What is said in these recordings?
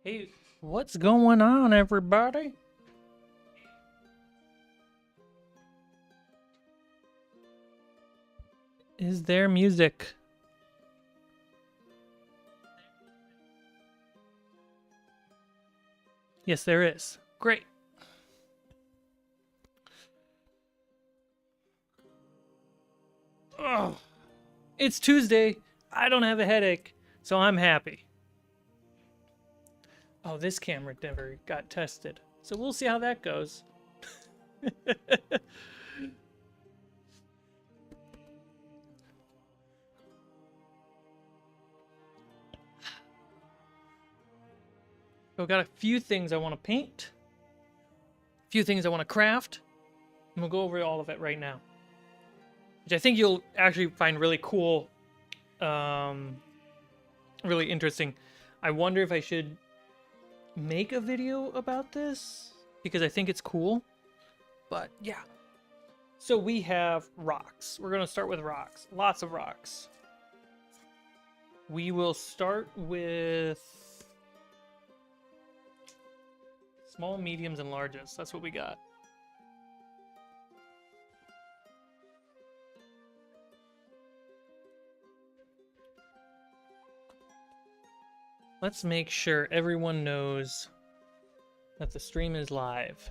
Hey, what's going on, everybody? Is there music? Yes, there is. Great. Oh, it's Tuesday. I don't have a headache, so I'm happy. Oh, this camera never got tested, so we'll see how that goes. I've got a few things I want to paint, a few things I want to craft, and we'll go over all of it right now, which I think you'll actually find really cool, really interesting. I wonder if I should make a video about this because I think it's cool. But yeah. So we have rocks. We're going to start with rocks. Lots of rocks. We will start with small, mediums, and larges. That's what we got. Let's make sure everyone knows that the stream is live.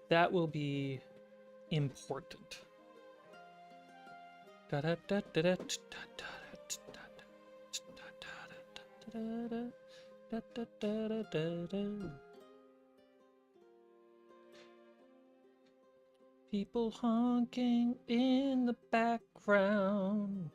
That will be important. People honking in the background.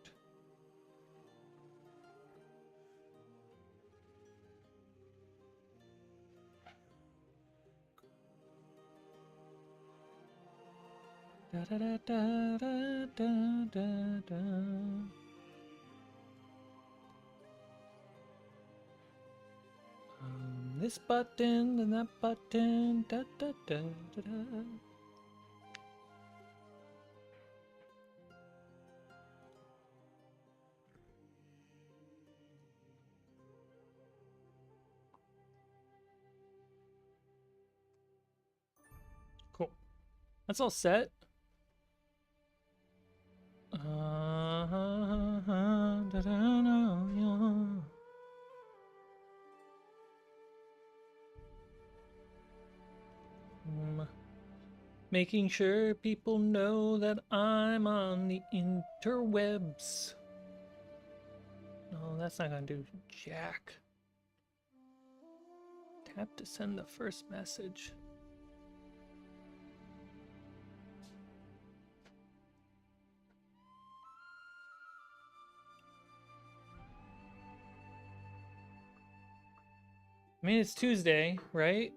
Da, da, da, da, da, da, da. This button and that button. Da, da, da, da, da. Cool. That's all set. Making sure people know that I'm on the interwebs. No, that's not gonna do jack. Tap to send the first message. I mean, it's Tuesday, right?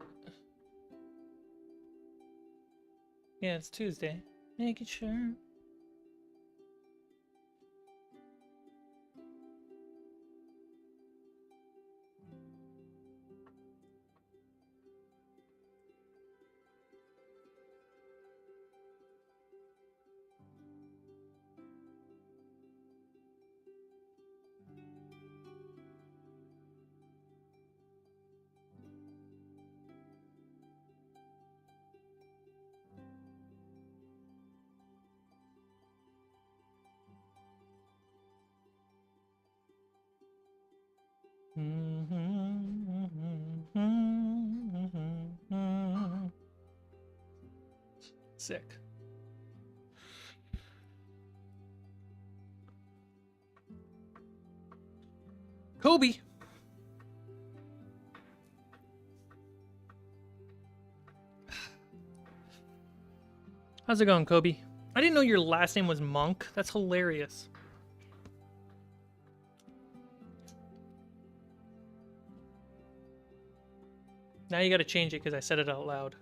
Yeah, it's Tuesday. Making sure. Sick. Kobe. How's it going, Kobe? I didn't know your last name was Monk. That's hilarious. Now you gotta change it because I said it out loud.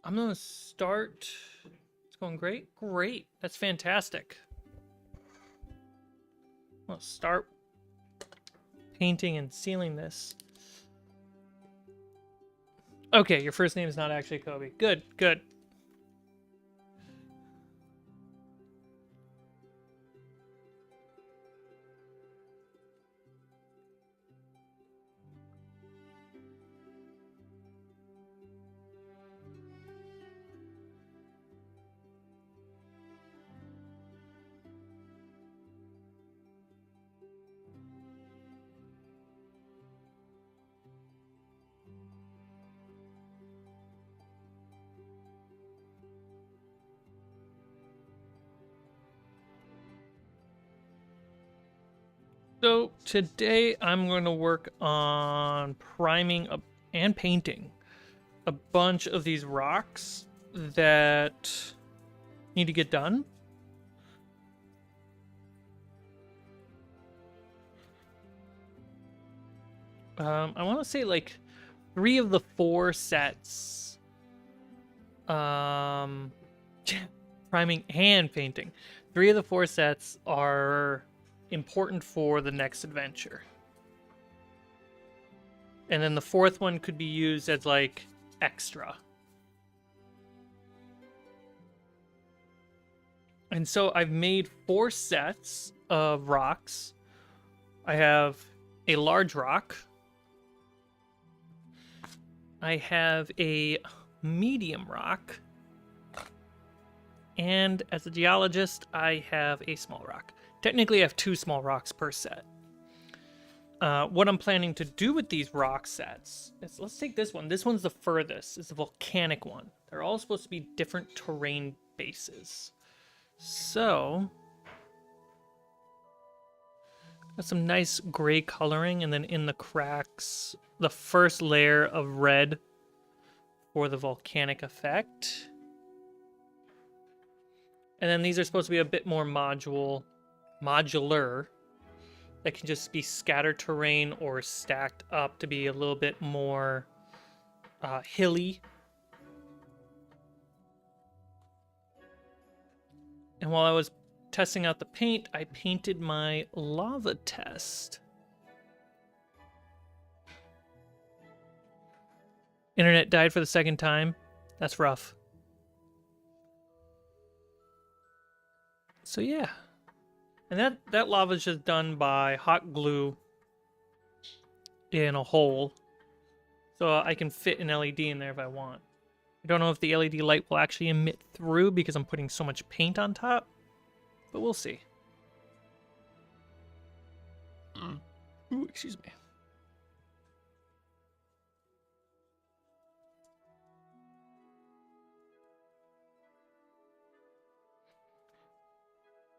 I'm gonna start. It's going great? Great. That's fantastic. I'm gonna start painting and sealing this. Okay, your first name is not actually Kobe. Good, good. So today I'm going to work on priming and painting a bunch of these rocks that need to get done. I want to say like 3 of the 4 sets. Priming and painting. 3 of the 4 sets are important for the next adventure. And then the 4th one could be used as like extra. And so I've made 4 sets of rocks. I have a large rock. I have a medium rock. And as a geologist, I have a small rock. Technically, I have 2 small rocks per set. What I'm planning to do with these rock sets is, let's take this one. This one's the furthest. It's the volcanic one. They're all supposed to be different terrain bases. So, got some nice gray coloring, and then in the cracks, the first layer of red for the volcanic effect. And then these are supposed to be a bit more modular. That can just be scattered terrain or stacked up to be a little bit more hilly. And while I was testing out the paint, I painted my lava test. Internet died for the 2nd time. That's rough. So yeah. And that lava is just done by hot glue in a hole. So I can fit an LED in there if I want. I don't know if the LED light will actually emit through because I'm putting so much paint on top. But we'll see. Ooh, excuse me.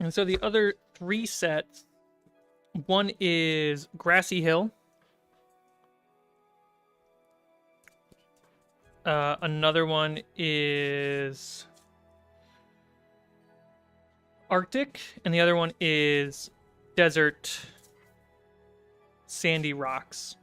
And so the other 3 sets, one is Grassy Hill. Another one is Arctic, and the other one is Desert Sandy Rocks.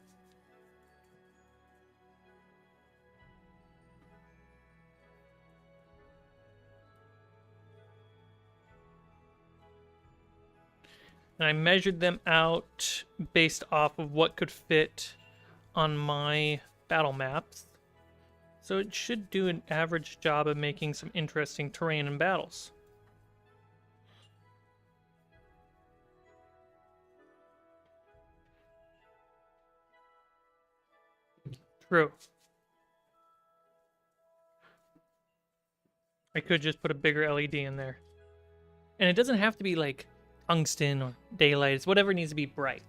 And I measured them out based off of what could fit on my battle maps. So it should do an average job of making some interesting terrain in battles. True. I could just put a bigger LED in there. And it doesn't have to be like tungsten or daylight. It's whatever needs to be bright.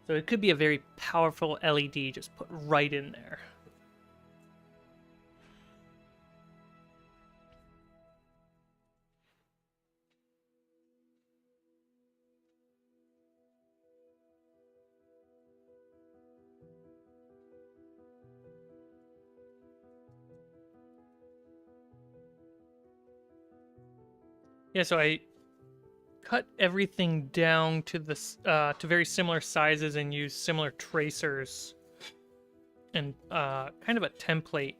So it could be a very powerful LED just put right in there. Yeah, so I cut everything down to to very similar sizes and use similar tracers and kind of a template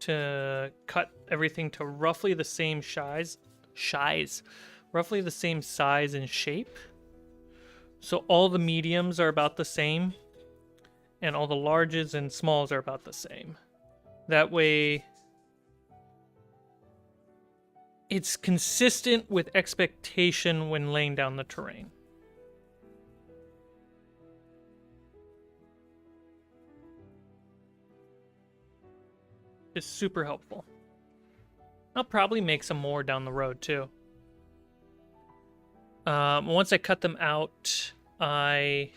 to cut everything to roughly the same roughly the same size and shape. So all the mediums are about the same, and all the larges and smalls are about the same. That way, it's consistent with expectation when laying down the terrain. It's super helpful. I'll probably make some more down the road too. Once I cut them out, I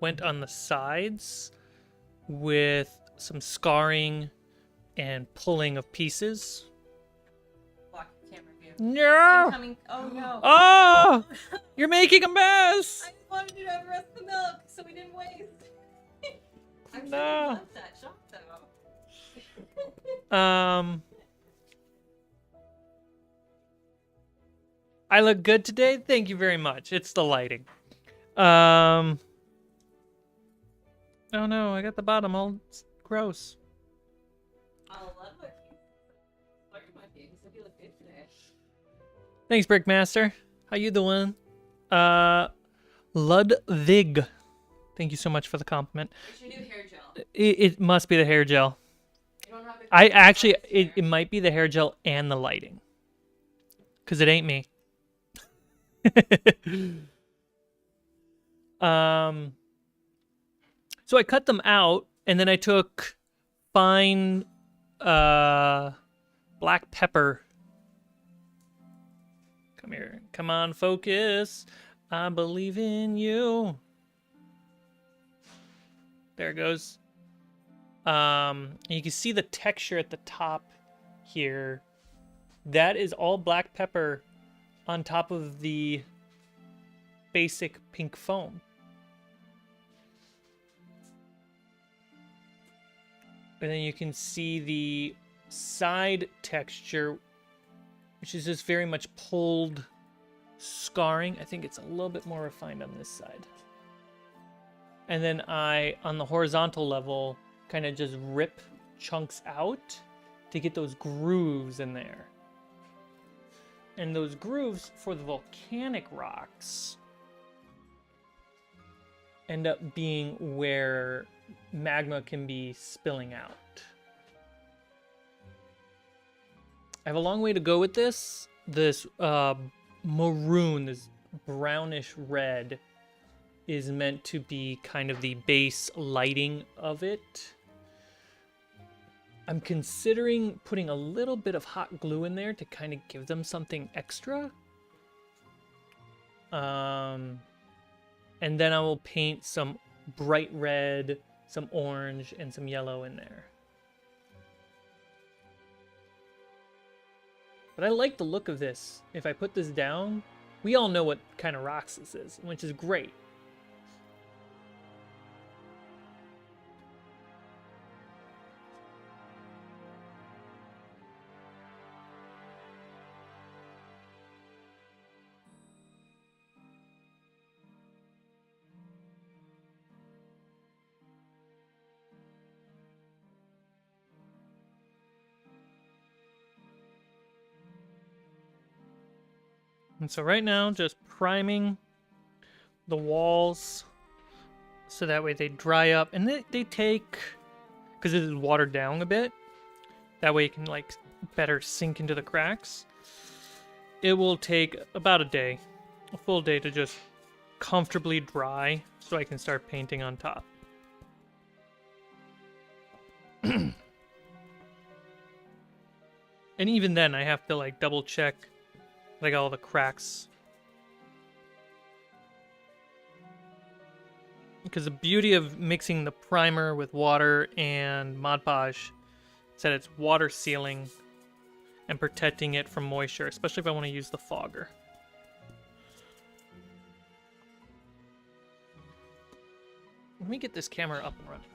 went on the sides with some scarring and pulling of pieces. Block camera view. No! Incoming. Oh no. Oh! You're making a mess! I'm wanted you to have the rest of the milk, so we didn't waste. I'm sure No. you love that shot, though. I look good today? Thank you very much. It's the lighting. Oh no, I got the bottom all gross. I'll love what you flirting with you. He said you look good today. Thanks, Brickmaster. How you doing? Ludwig. Thank you so much for the compliment. It's your new hair gel. It must be the hair gel. You don't have the I actually, it might be the hair gel and the lighting. Because it ain't me. So I cut them out, and then I took fine black pepper. Come here. Come on, focus. I believe in you. There it goes. You can see the texture at the top here. That is all black pepper on top of the basic pink foam. And then you can see the side texture, which is just very much pulled scarring. I think it's a little bit more refined on this side. And then I, on the horizontal level, kind of just rip chunks out to get those grooves in there. And those grooves for the volcanic rocks end up being where magma can be spilling out. I have a long way to go with this. This maroon, this brownish red, is meant to be kind of the base lighting of it. I'm considering putting a little bit of hot glue in there to kind of give them something extra. And then I will paint some bright red, some orange, and some yellow in there. But I like the look of this. If I put this down, we all know what kind of rocks this is, which is great. And so right now, just priming the walls so that way they dry up. And they take, because it is watered down a bit, that way it can like better sink into the cracks. It will take about a day, a full day to just comfortably dry so I can start painting on top. And even then I have to like double check like all the cracks. Because the beauty of mixing the primer with water and Mod Podge is that it's water sealing and protecting it from moisture, especially if I want to use the fogger. Let me get this camera up and running.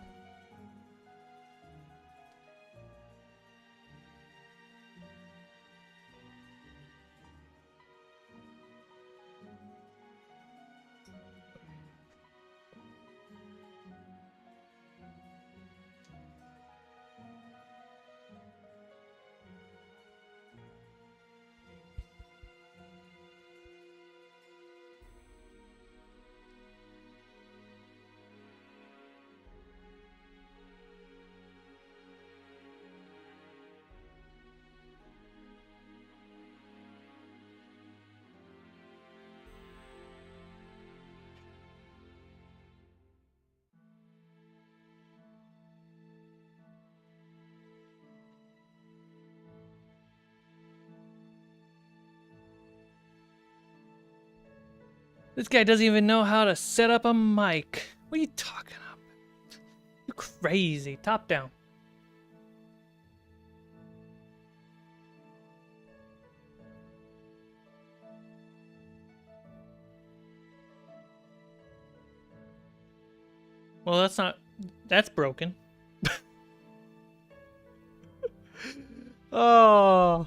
This guy doesn't even know how to set up a mic. What are you talking about? You crazy. Top down. Well, that's not... That's broken. Oh.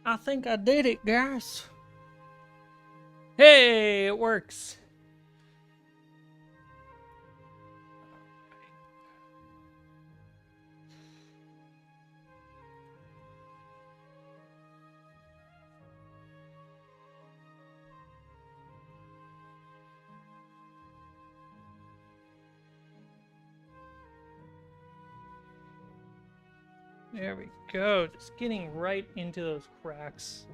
I think I did it, guys. Hey, it works. There we go. Just getting right into those cracks.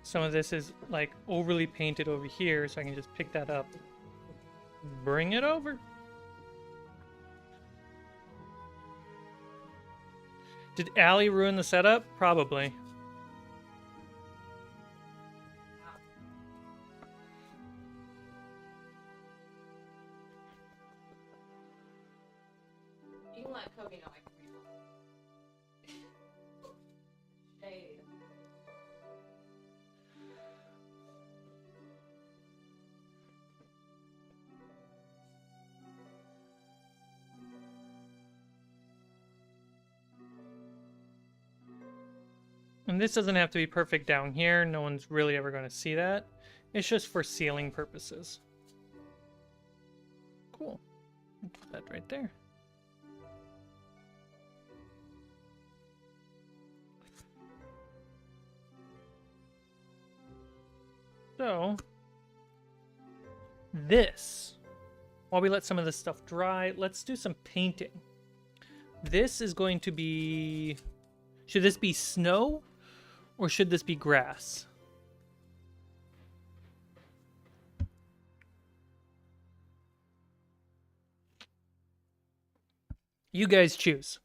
Some of this is like overly painted over here, so I can just pick that up. Bring it over. Did Allie ruin the setup? Probably. You can let Kobe know I can read them. Shade. And this doesn't have to be perfect down here. No one's really ever going to see that. It's just for sealing purposes. Cool. Put that right there. So, this, while we let some of this stuff dry, let's do some painting. This is going to be, should this be snow or should this be grass? You guys choose.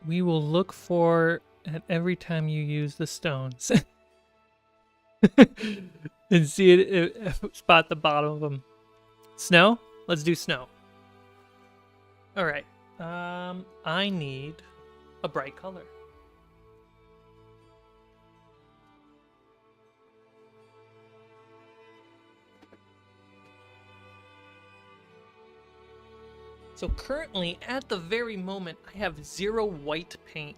We will look for at every time you use the stones. And see it, spot the bottom of them. Snow? Let's do snow. All right. I need a bright color. So currently, at the very moment, I have 0 white paint.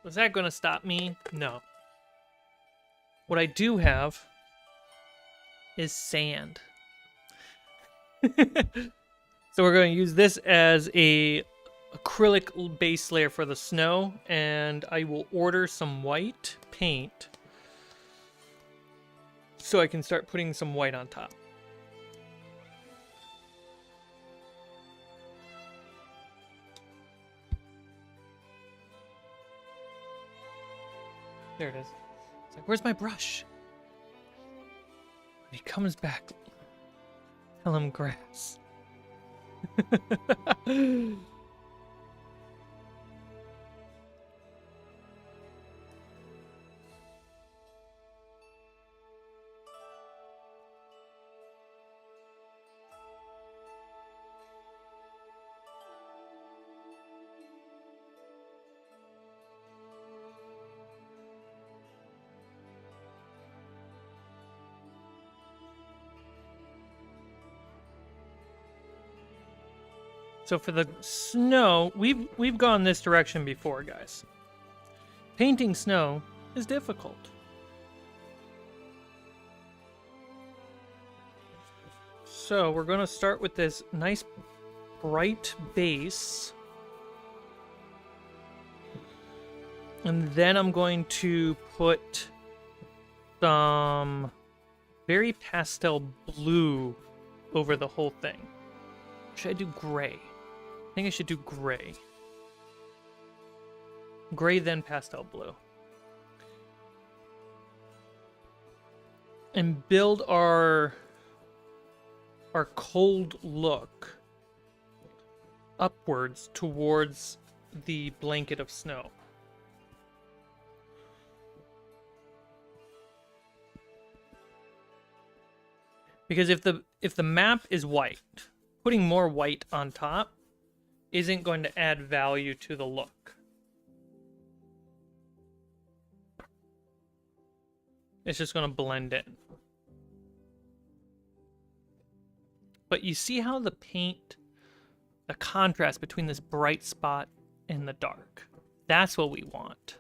Was that going to stop me? No. What I do have is sand. So we're going to use this as a acrylic base layer for the snow, and I will order some white paint so I can start putting some white on top. There it is. It's like, where's my brush? When he comes back, tell him grass. So for the snow, we've gone this direction before, guys. Painting snow is difficult. So we're going to start with this nice bright base. And then I'm going to put some very pastel blue over the whole thing. Should I do gray? I think I should do gray. Gray, then pastel blue. And build our cold look upwards towards the blanket of snow. Because if the map is white, putting more white on top isn't going to add value to the look. It's just going to blend in. But you see how the paint, the contrast between this bright spot and the dark. That's what we want.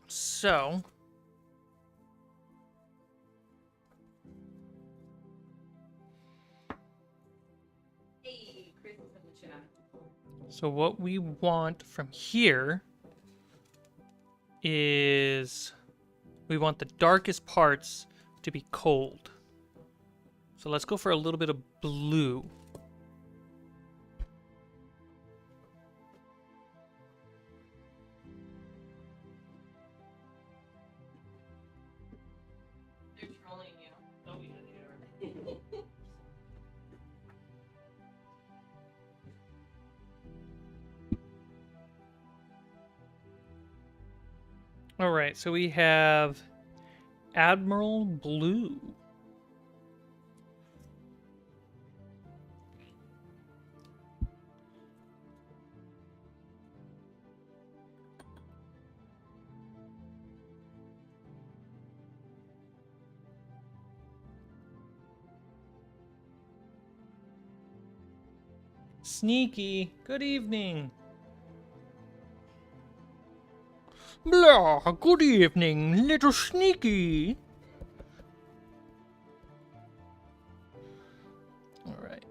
So Hey, Chris is in the chat. So what we want from here is we want the darkest parts to be cold. So let's go for a little bit of blue. They're trolling you. Oh, yeah, they are. All right, so we have Admiral Blue. Sneaky, good evening. Blah, good evening, little Sneaky. All right.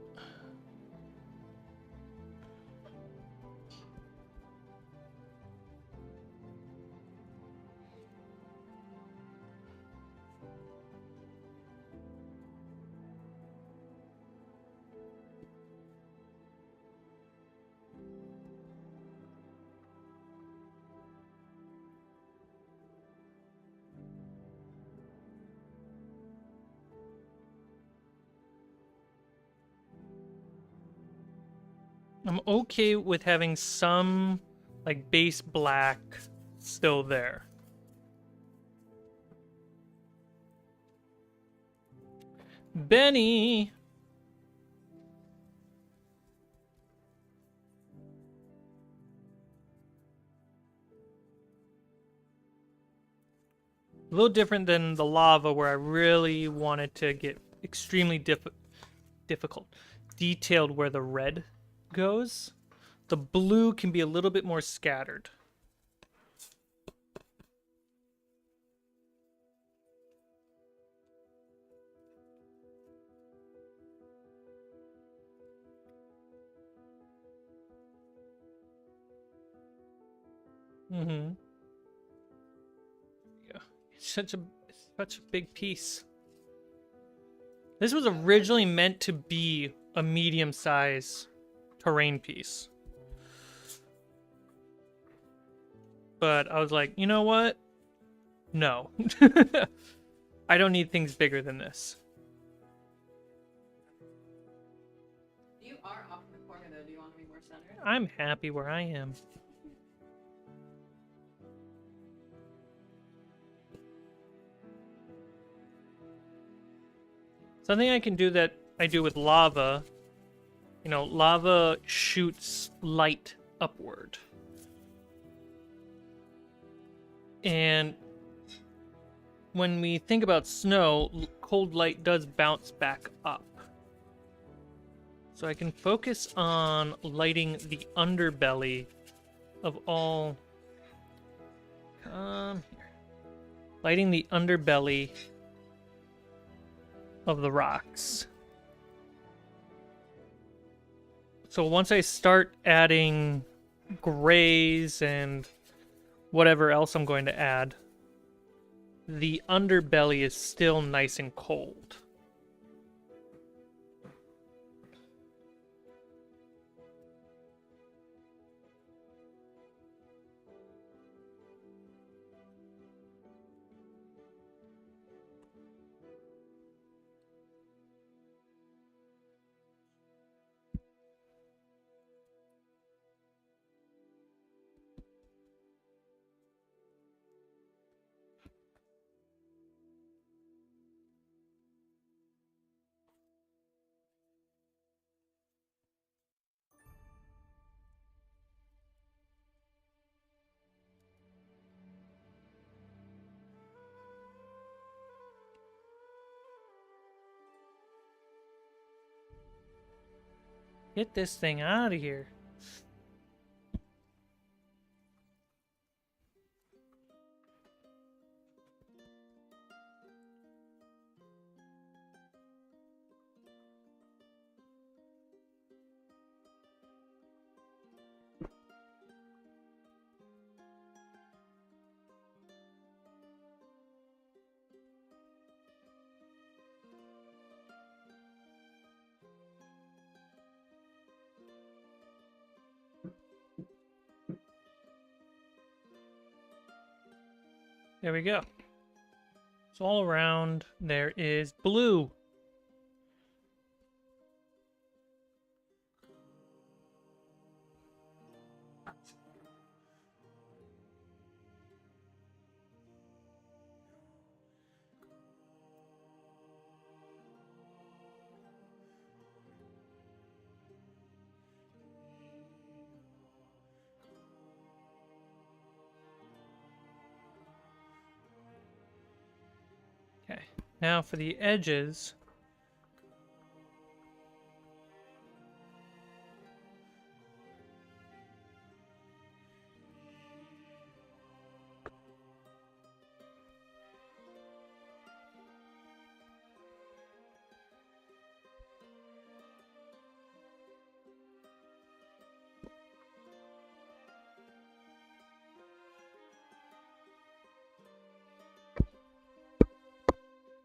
I'm okay with having some like base black still there. Benny. A little different than the lava where I really wanted to get extremely difficult, detailed where the red goes. The blue can be a little bit more scattered. Mm-hmm. Yeah. It's such a big piece. This was originally meant to be a medium-size terrain piece. But I was like, you know what? No. I don't need things bigger than this. You are off in the corner though. Do you want to be more centered? I'm happy where I am. Something I can do that I do with lava, you know, lava shoots light upward. And when we think about snow, cold light does bounce back up. So I can focus on lighting the underbelly of all... here. Lighting the underbelly of the rocks. So once I start adding grays and whatever else I'm going to add, the underbelly is still nice and cold. Get this thing out of here. There we go. So all around there is blue. Okay, now for the edges.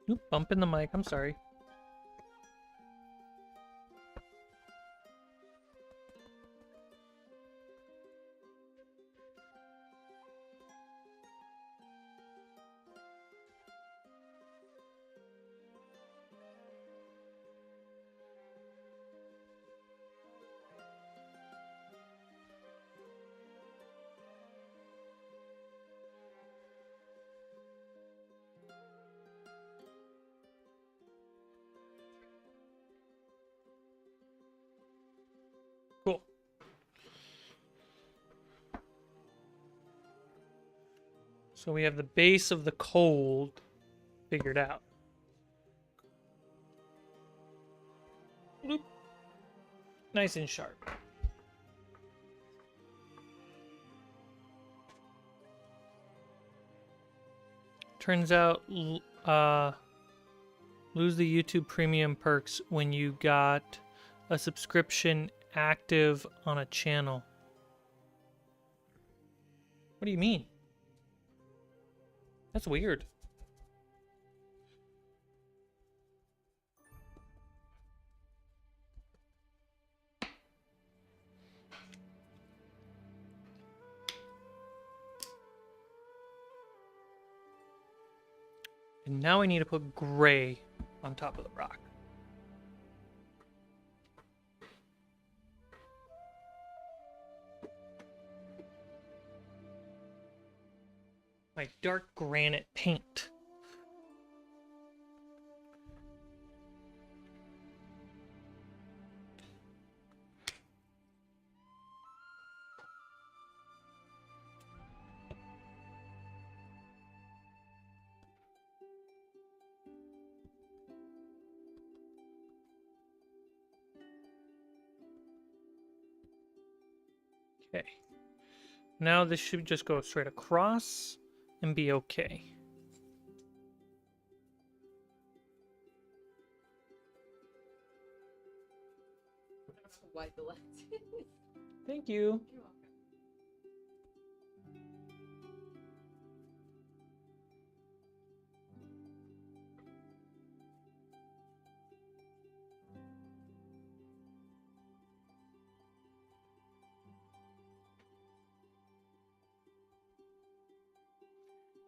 Oop, bump in the mic, I'm sorry. Cool. So we have the base of the cold figured out. Bloop. Nice and sharp. Turns out, lose the YouTube Premium perks when you got a subscription active on a channel. What do you mean? That's weird. And now I need to put gray on top of the rock. My dark granite paint. Okay. Now this should just go straight across and be okay. I don't know why the lens is. Thank you. You're welcome.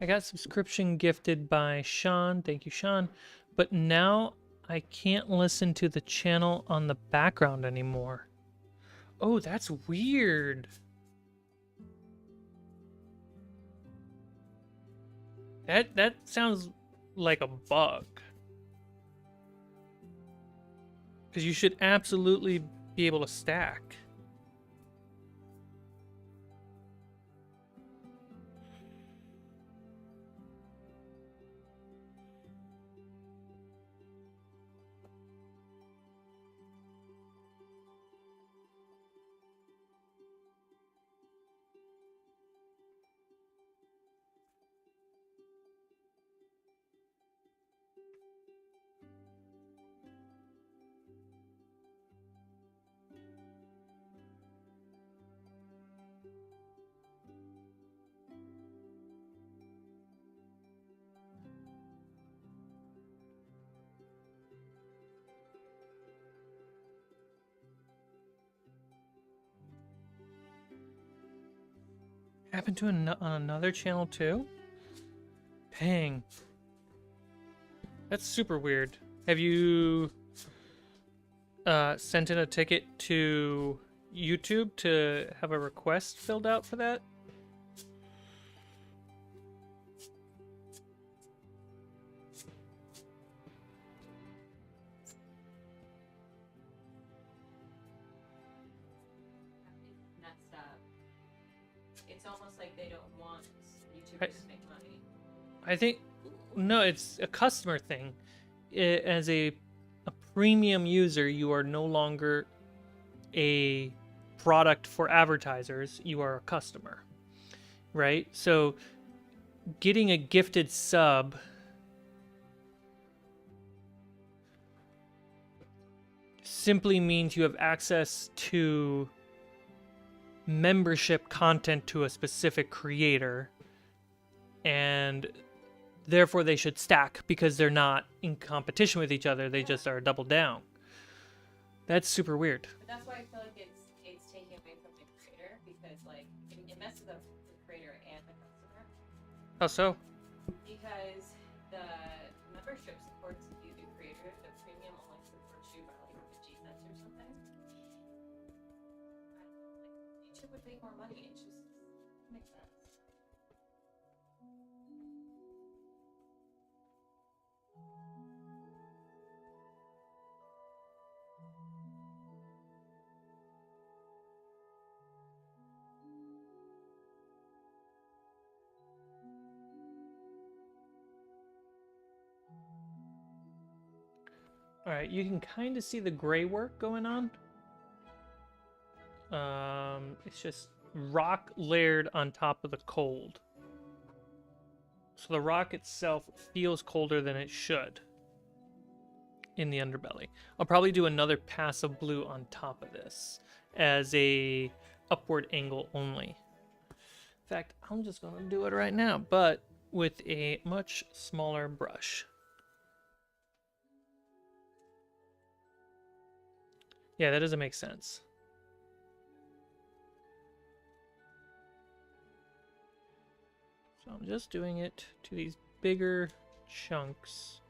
I got subscription gifted by Sean. Thank you, Sean. But now I can't listen to the channel on the background anymore. Oh, that's weird. That sounds like a bug. Because you should absolutely be able to stack. Happened to on another channel too? Dang. That's super weird. Have you sent in a ticket to YouTube to have a request filled out for that? It's messed up. It's almost like they don't want YouTubers to make money. I think no, it's a customer thing. As a premium user, you are no longer a product for advertisers, you are a customer. Right? So getting a gifted sub simply means you have access to membership content to a specific creator, and therefore they should stack because they're not in competition with each other, they just are double down. That's super weird. But that's why I feel like it's taking away from the creator, because like it messes up the creator and the customer. How so? Because the membership supports you, the creator. The premium only supports you by like 50 cents or something. YouTube would make more money. It just makes sense. All right, you can kind of see the gray work going on. It's just rock layered on top of the cold. So the rock itself feels colder than it should in the underbelly. I'll probably do another pass of blue on top of this as a upward angle only. In fact, I'm just going to do it right now, but with a much smaller brush. Yeah, that doesn't make sense. So I'm just doing it to these bigger chunks.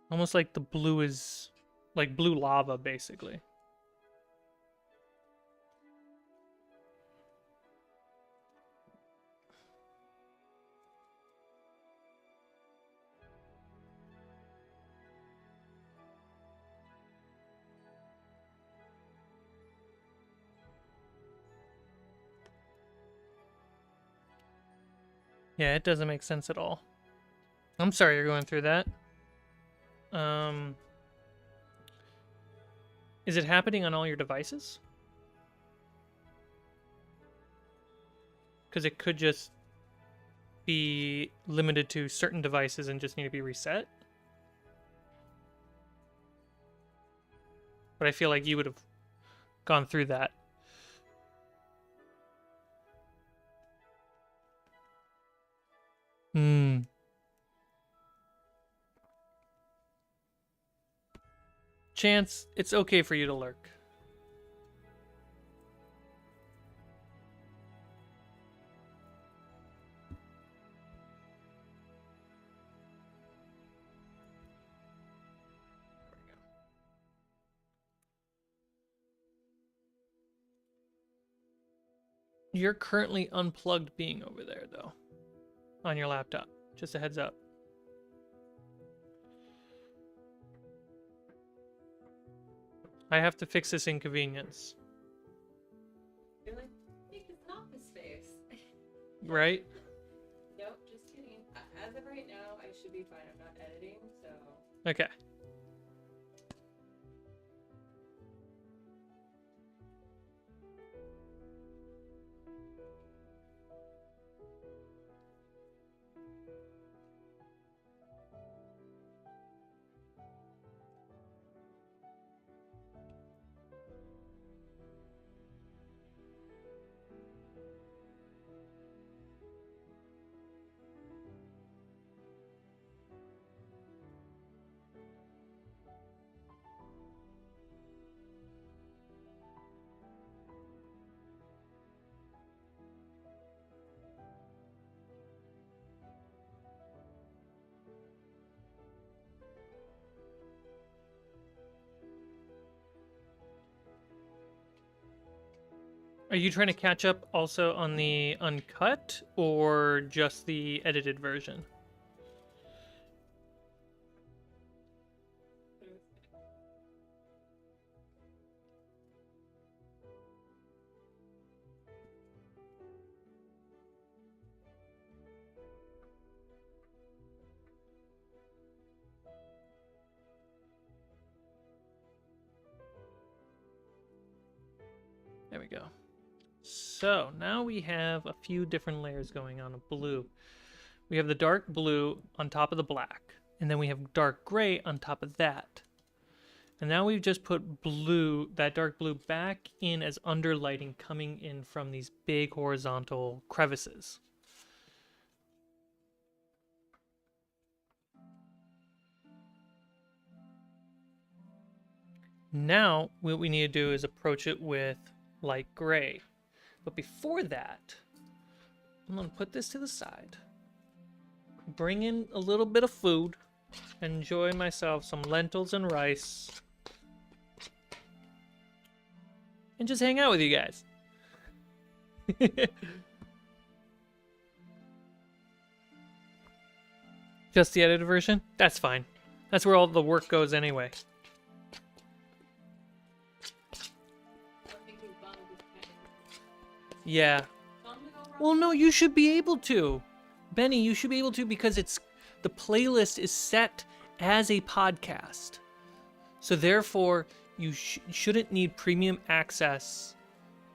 Almost like the blue is like blue lava, basically. Yeah, it doesn't make sense at all. I'm sorry you're going through that. Is it happening on all your devices? Because it could just be limited to certain devices and just need to be reset. But I feel like you would have gone through that. Chance, it's okay for you to lurk. You're currently unplugged being over there, though, on your laptop. Just a heads up. I have to fix this inconvenience. You're like, make this an office space. Right? Nope, just kidding. As of right now, I should be fine. I'm not editing, so. Okay. Are you trying to catch up also on the uncut or just the edited version? There we go. So now we have a few different layers going on of blue. We have the dark blue on top of the black, and then we have dark gray on top of that. And now we've just put blue, that dark blue, back in as underlighting coming in from these big horizontal crevices. Now what we need to do is approach it with light gray. But before that, I'm going to put this to the side. Bring in a little bit of food. Enjoy myself some lentils and rice. And just hang out with you guys. Just the edited version? That's fine. That's where all the work goes anyway. Yeah. Well, no, you should be able to. Benny, you should be able to because the playlist is set as a podcast. So therefore, you shouldn't need premium access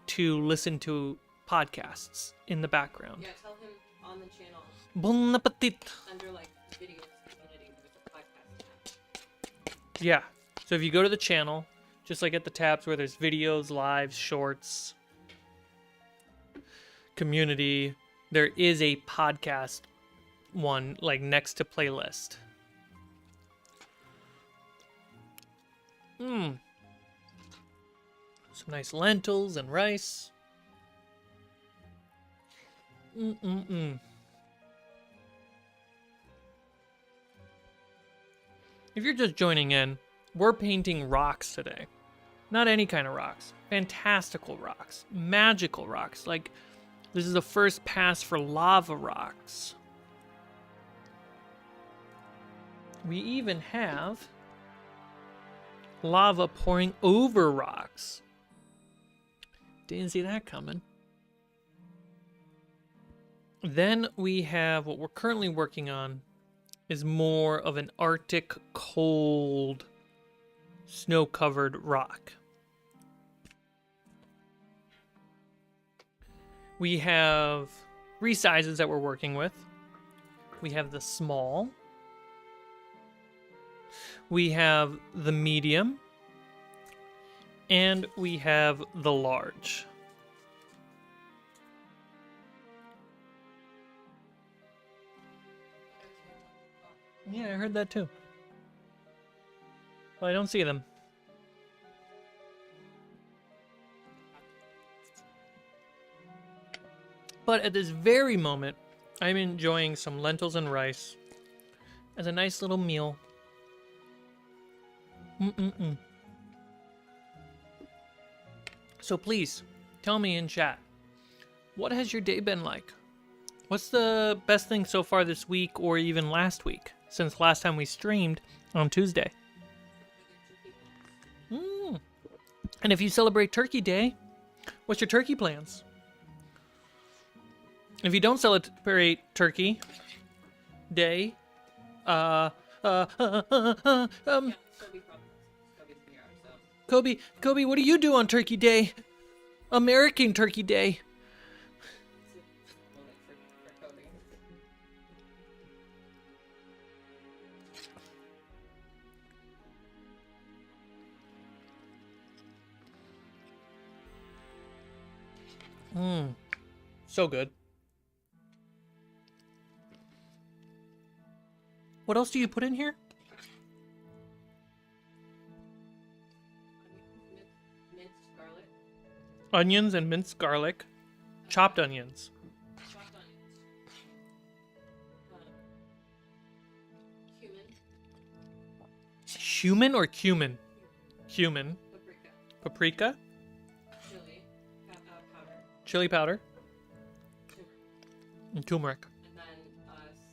to listen to podcasts in the background. Yeah, tell him on the channel. Bon appetit. Under like videos community, there's a podcast tab. Yeah. So if you go to the channel, just like at the tabs where there's videos, lives, shorts, community, there is a podcast one like next to playlist. Some nice lentils and rice. If you're just joining in, we're painting rocks today. Not any kind of rocks. Fantastical rocks. Magical rocks. Like, this is the first pass for lava rocks. We even have lava pouring over rocks. Didn't see that coming. Then we have what we're currently working on is more of an Arctic cold snow-covered rock. We have 3 sizes that we're working with. We have the small. We have the medium. And we have the large. Yeah, I heard that too. Well, I don't see them. But at this very moment, I'm enjoying some lentils and rice as a nice little meal. So please, tell me in chat, what has your day been like? What's the best thing so far this week or even last week, since last time we streamed on Tuesday? And if you celebrate Turkey Day, what's your turkey plans? If you don't celebrate Turkey Day, Yeah, Kobe, what do you do on Turkey Day? American Turkey Day. So good. What else do you put in here? Minced garlic. Onions and minced garlic. Chopped onions. Chopped onions. Cumin. Human or cumin? Cumin. Paprika. Paprika. Chili. Powder. Chili powder. Turmeric. And turmeric. And then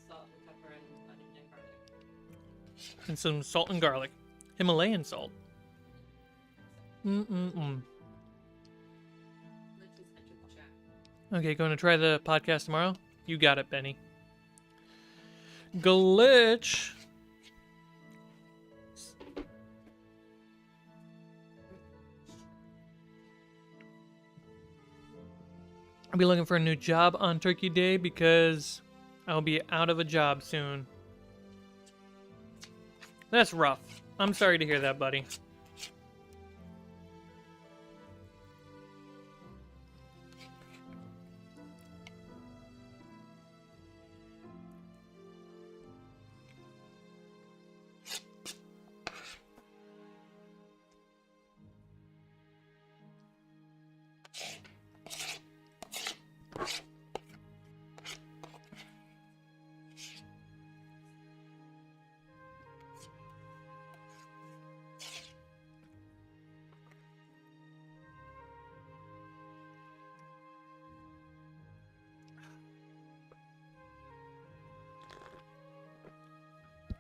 salt and pepper and onion and garlic. And some salt and garlic. Himalayan salt. Let's just enter the chat. Okay, going to try the podcast tomorrow? You got it, Benny. Glitch. I'll be looking for a new job on Turkey Day because I'll be out of a job soon. That's rough. I'm sorry to hear that, buddy.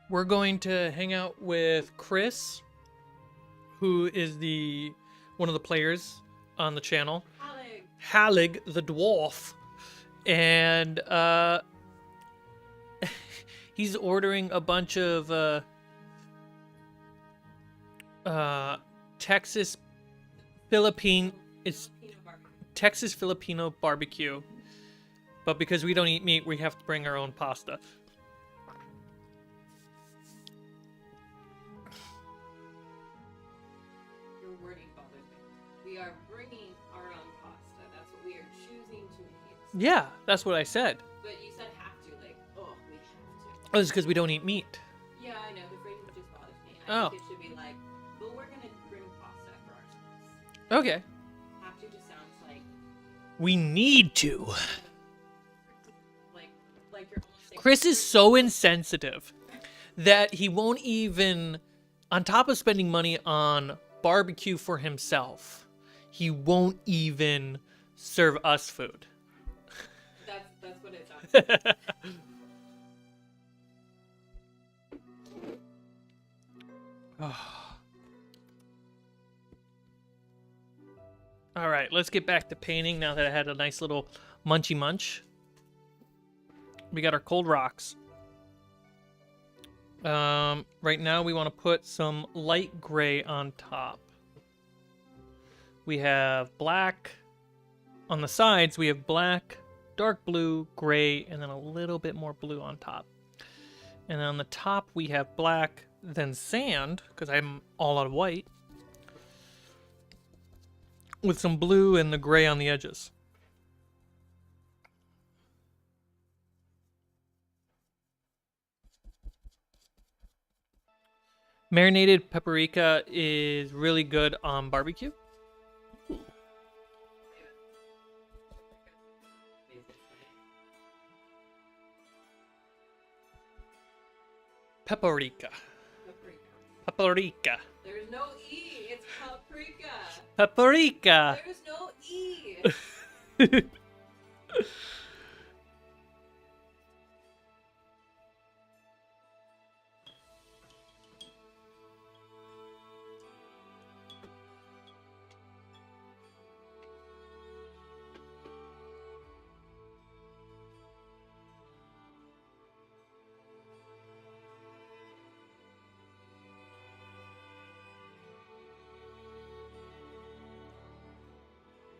We're going to hang out with Chris, who is one of the players on the channel. Hallig the dwarf. And he's ordering a bunch of Texas Filipino barbecue. But because we don't eat meat, we have to bring our own pasta. Your wording bothers me. We are bringing our own pasta. That's what we are choosing to eat. Yeah, that's what I said. But you said have to, like, oh, we have to. Oh, it's because we don't eat meat. Yeah, I know. The phrasing just bothers me. Oh. I think it should be like, but we're gonna bring pasta for ourselves. Okay. Have to just sounds like We need to. like you're almost saying. Chris is so insensitive that he won't even, on top of spending money on barbecue for himself, he won't even serve us food. That's what it sounds like. All right, let's get back to painting now that I had a nice little munchy munch. We got our cold rocks. Right now we want to put some light gray on top. We have black. On the sides, we have black, dark blue, gray, and then a little bit more blue on top. And on the top, we have black, then sand, because I'm all out of white, with some blue and the gray on the edges. Marinated paprika is really good on barbecue. Paprika. Paprika. There's no E. It's paprika. Paprika. There's no E.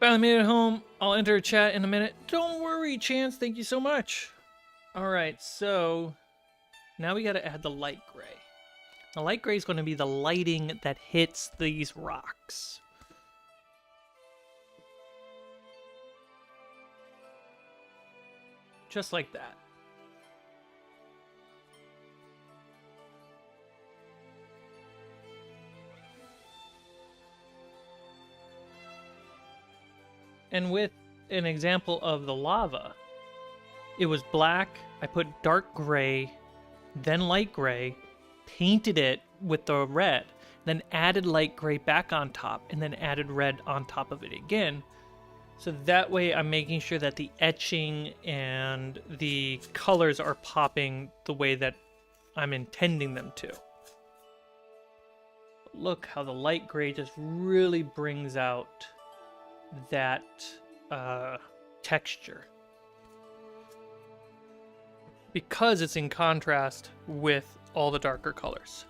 Finally made it home. I'll enter a chat in a minute. Don't worry, Chance. Thank you so much. All right, so now we got to add the light gray. The light gray is going to be the lighting that hits these rocks. Just like that. And with an example of the lava, it was black, I put dark gray, then light gray, painted it with the red, then added light gray back on top, and then added red on top of it again. So that way I'm making sure that the etching and the colors are popping the way that I'm intending them to. Look how the light gray just really brings out that texture, because it's in contrast with all the darker colors.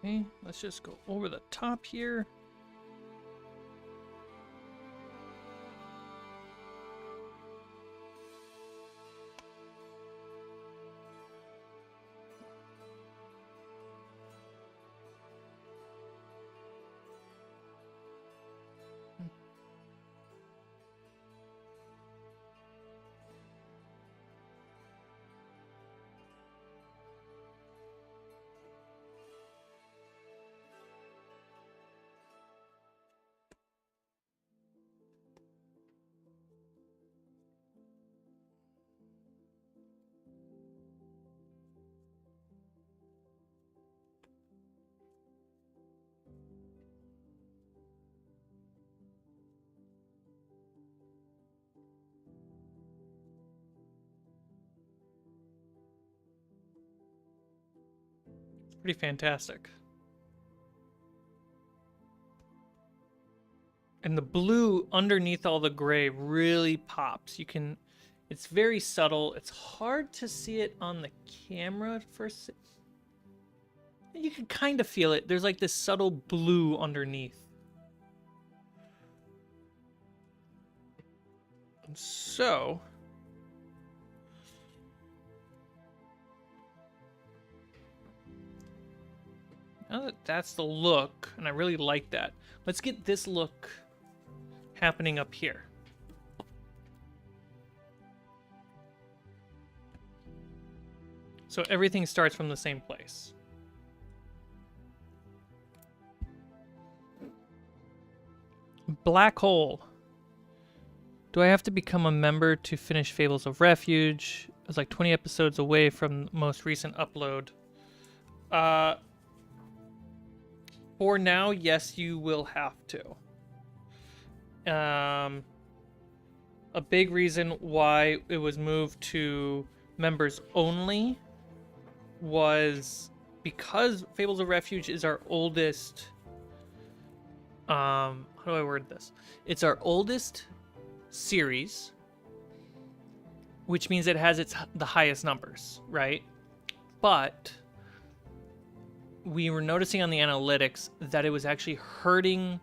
Okay, let's just go over the top here. Pretty fantastic. And the blue underneath all the gray really pops. You can, it's very subtle. It's hard to see it on the camera first. You can kind of feel it. There's like this subtle blue underneath. And so now that that's the look, and I really like that, let's get this look happening up here. So everything starts from the same place. Black hole. Do I have to become a member to finish Fables of Refuge? I was like 20 episodes away from the most recent upload. For now, yes, you will have to. A big reason why it was moved to members only was because Fables of Refuge is our oldest. How do I word this? It's our oldest series, which means it has the highest numbers, right? But we were noticing on the analytics that it was actually hurting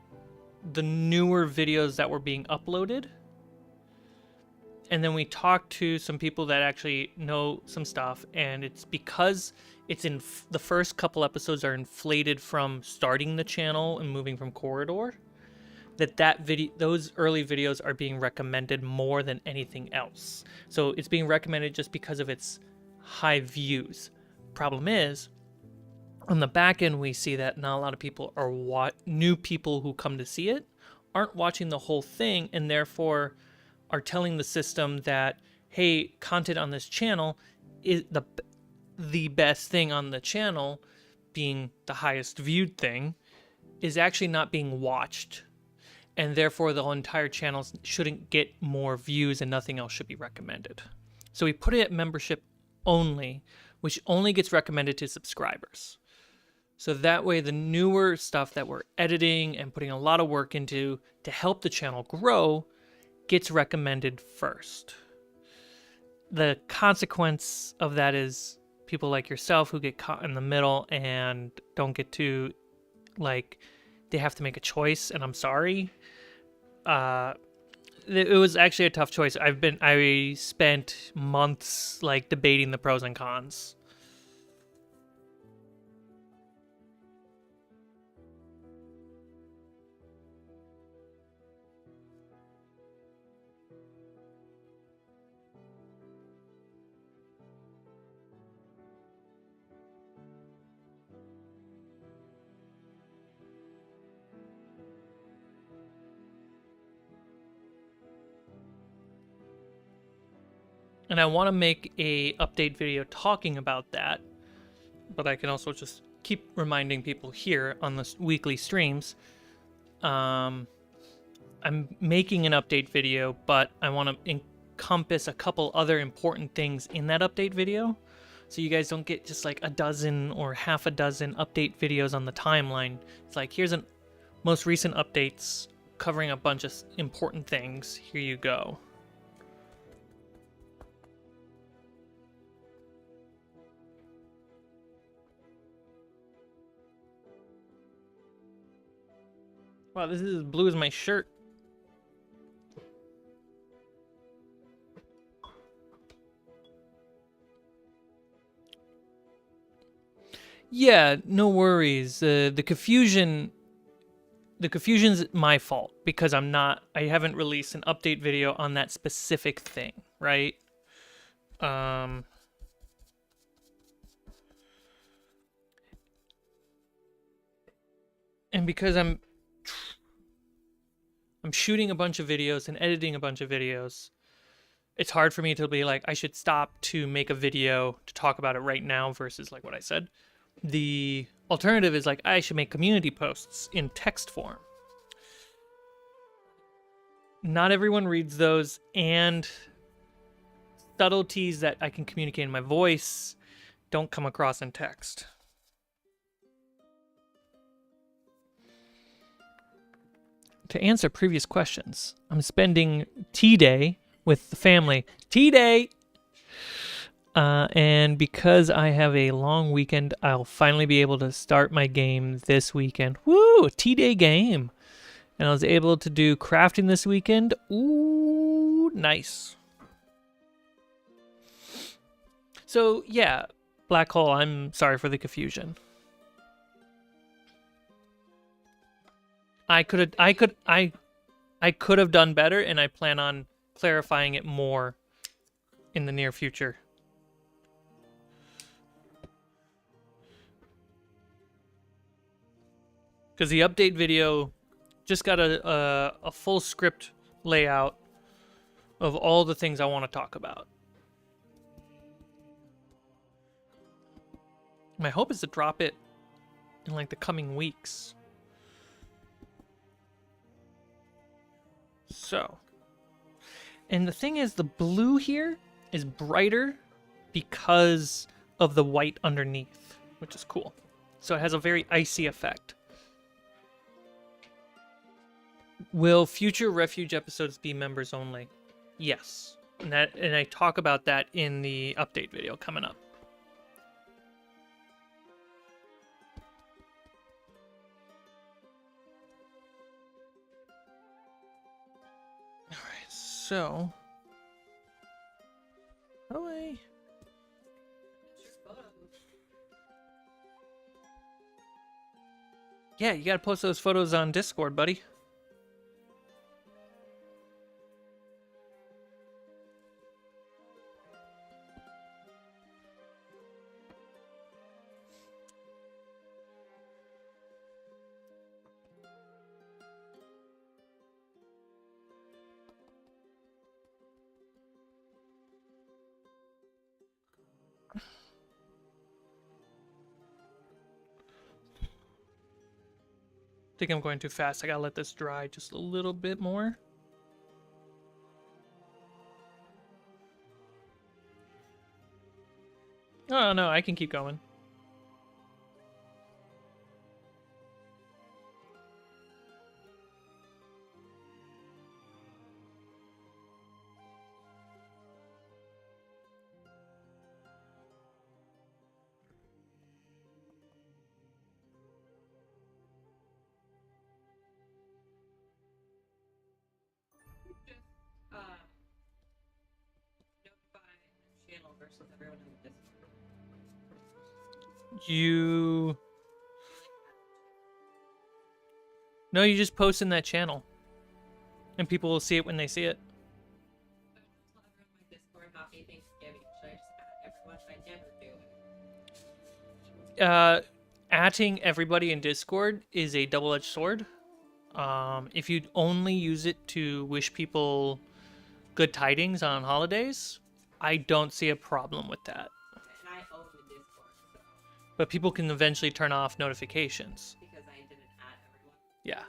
the newer videos that were being uploaded. And then we talked to some people that actually know some stuff, and it's because it's in the first couple episodes are inflated from starting the channel and moving from Corridor, those early videos are being recommended more than anything else. So it's being recommended just because of its high views. Problem is, on the back end, we see that not a lot of people are new people who come to see it aren't watching the whole thing, and therefore are telling the system that, hey, content on this channel is the best thing on the channel, being the highest viewed thing, is actually not being watched. And therefore the whole entire channel shouldn't get more views and nothing else should be recommended. So we put it at membership only, which only gets recommended to subscribers. So that way the newer stuff that we're editing and putting a lot of work into to help the channel grow gets recommended first. The consequence of that is people like yourself who get caught in the middle and don't get to, like, they have to make a choice, and I'm sorry. It was actually a tough choice. I spent months like debating the pros and cons. And I want to make a update video talking about that, but I can also just keep reminding people here on the weekly streams. I'm making an update video, but I want to encompass a couple other important things in that update video, so you guys don't get just like a dozen or half a dozen update videos on the timeline. It's like, here's an most recent updates covering a bunch of important things. Here you go. Wow, this is as blue as my shirt. Yeah, no worries. The confusion's my fault because I haven't released an update video on that specific thing, right? And because I'm shooting a bunch of videos and editing a bunch of videos, it's hard for me to be like, I should stop to make a video to talk about it right now versus like what I said. The alternative is like, I should make community posts in text form. Not everyone reads those, and subtleties that I can communicate in my voice don't come across in text. To answer previous questions, I'm spending tea day with the family. Tea day! And because I have a long weekend, I'll finally be able to start my game this weekend. Woo! A tea day game! And I was able to do crafting this weekend. Ooh, nice. So, yeah, Black Hole, I'm sorry for the confusion. I could have done better, and I plan on clarifying it more in the near future. Because the update video just got a full script layout of all the things I want to talk about. My hope is to drop it in like the coming weeks. So, and the thing is, the blue here is brighter because of the white underneath, which is cool. So it has a very icy effect. Will future Refuge episodes be members only? Yes. And I talk about that in the update video coming up. Alright, so how do I... Yeah, you gotta post those photos on Discord, buddy. I think I'm going too fast. I gotta let this dry just a little bit more. Oh, no, I can keep going. Notify the channel versus everyone in the Discord. You... No, you just post in that channel. And people will see it when they see it. Tell everyone in my Discord happy Thanksgiving. Should I just add everyone? I never do it. Atting everybody in Discord is a double-edged sword. If you only use it to wish people good tidings on holidays, I don't see a problem with that. And I own the Discord, so. But people can eventually turn off notifications. Because I didn't add everyone. Yeah.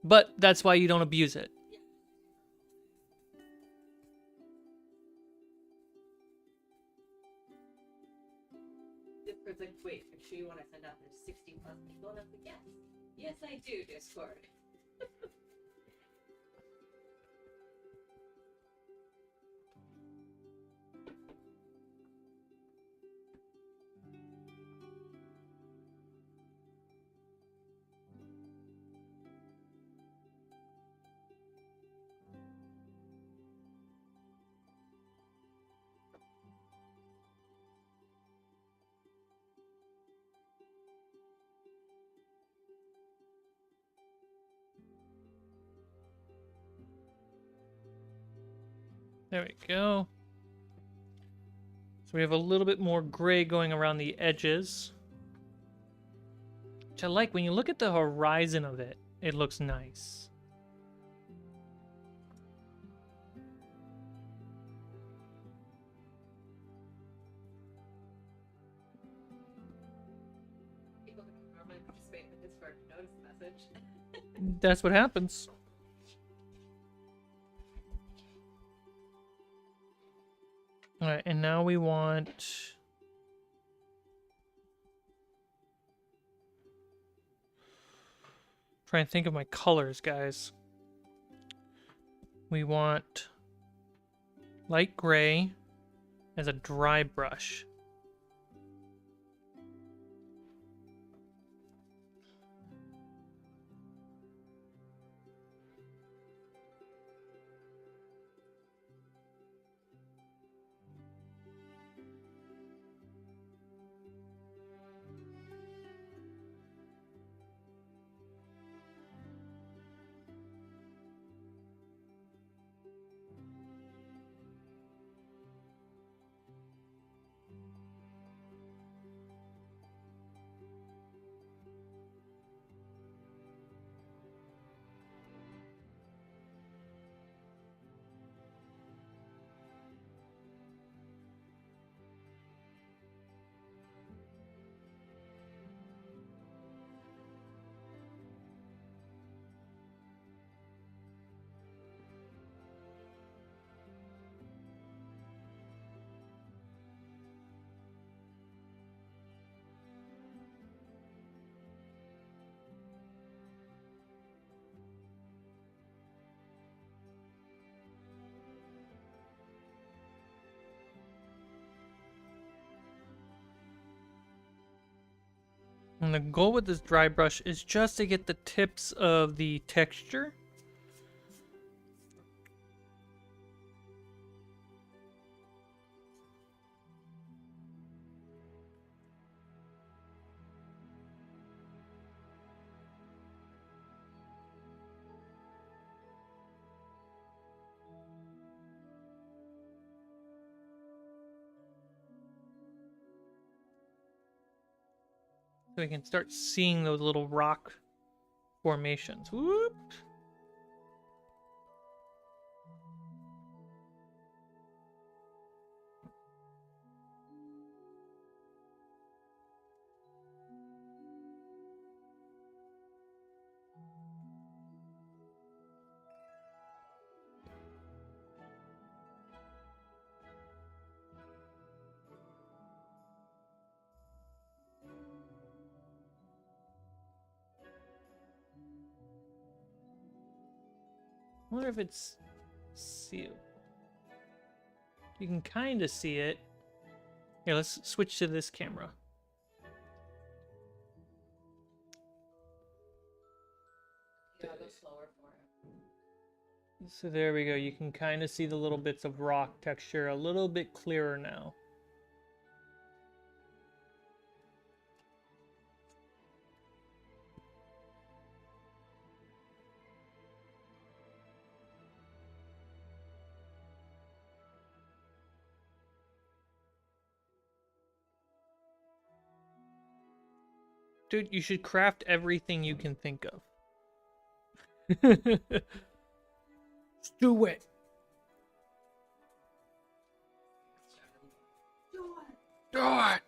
But that's why you don't abuse it. Yeah. Discord's like, wait, make sure you want to send out there's 60 plus people. And I'm like, yes. Yes, I do, Discord. There we go. So we have a little bit more gray going around the edges. Which I like. When you look at the horizon of it, it looks nice. People who normally participate in the Discord notice the message. That's what happens. Alright, and now we want... Try and think of my colors, guys. We want light gray as a dry brush. And the goal with this dry brush is just to get the tips of the texture. So we can start seeing those little rock formations. Whoop. I wonder if it's sealed. You can kind of see it. Here, let's switch to this camera. You gotta go slower for it. So there we go. You can kind of see the little bits of rock texture a little bit clearer now. Dude, you should craft everything you can think of. Let's do it. Do it.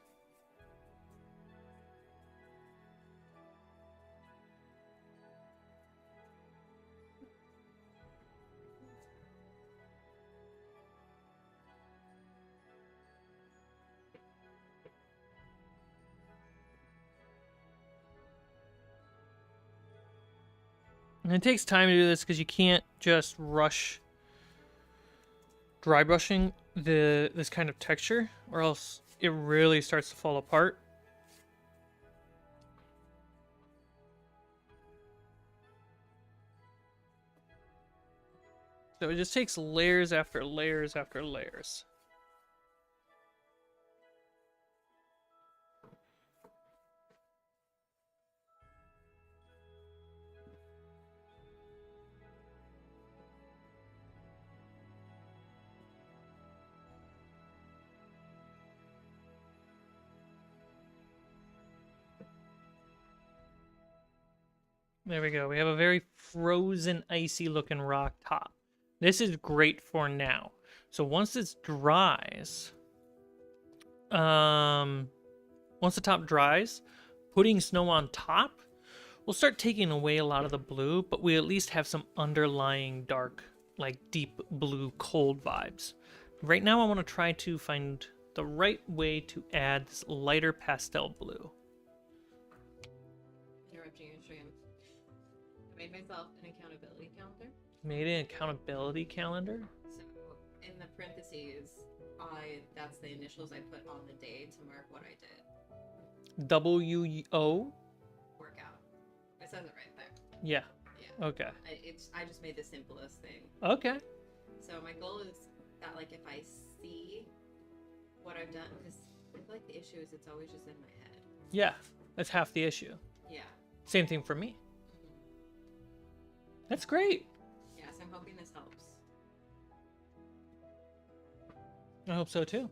And it takes time to do this because you can't just rush dry brushing this kind of texture, or else it really starts to fall apart. So it just takes layers after layers after layers. There we go. We have a very frozen, icy looking rock top. This is great for now. So once this dries, once the top dries, putting snow on top will start taking away a lot of the blue, but we at least have some underlying dark, like deep blue, cold vibes. Right now, I want to try to find the right way to add this lighter pastel blue. Interrupting your stream. I made myself an accountability calendar. Made an accountability calendar. So in the parentheses, that's the initials I put on the day to mark what I did. WO. Workout. It says it right there. Yeah. Yeah. Okay. I just made the simplest thing. Okay. So my goal is that, like, if I see what I've done, because I feel like the issue is it's always just in my head. Yeah, that's half the issue. Yeah. Same thing for me. That's great. Yeah, so I'm hoping this helps. I hope so too.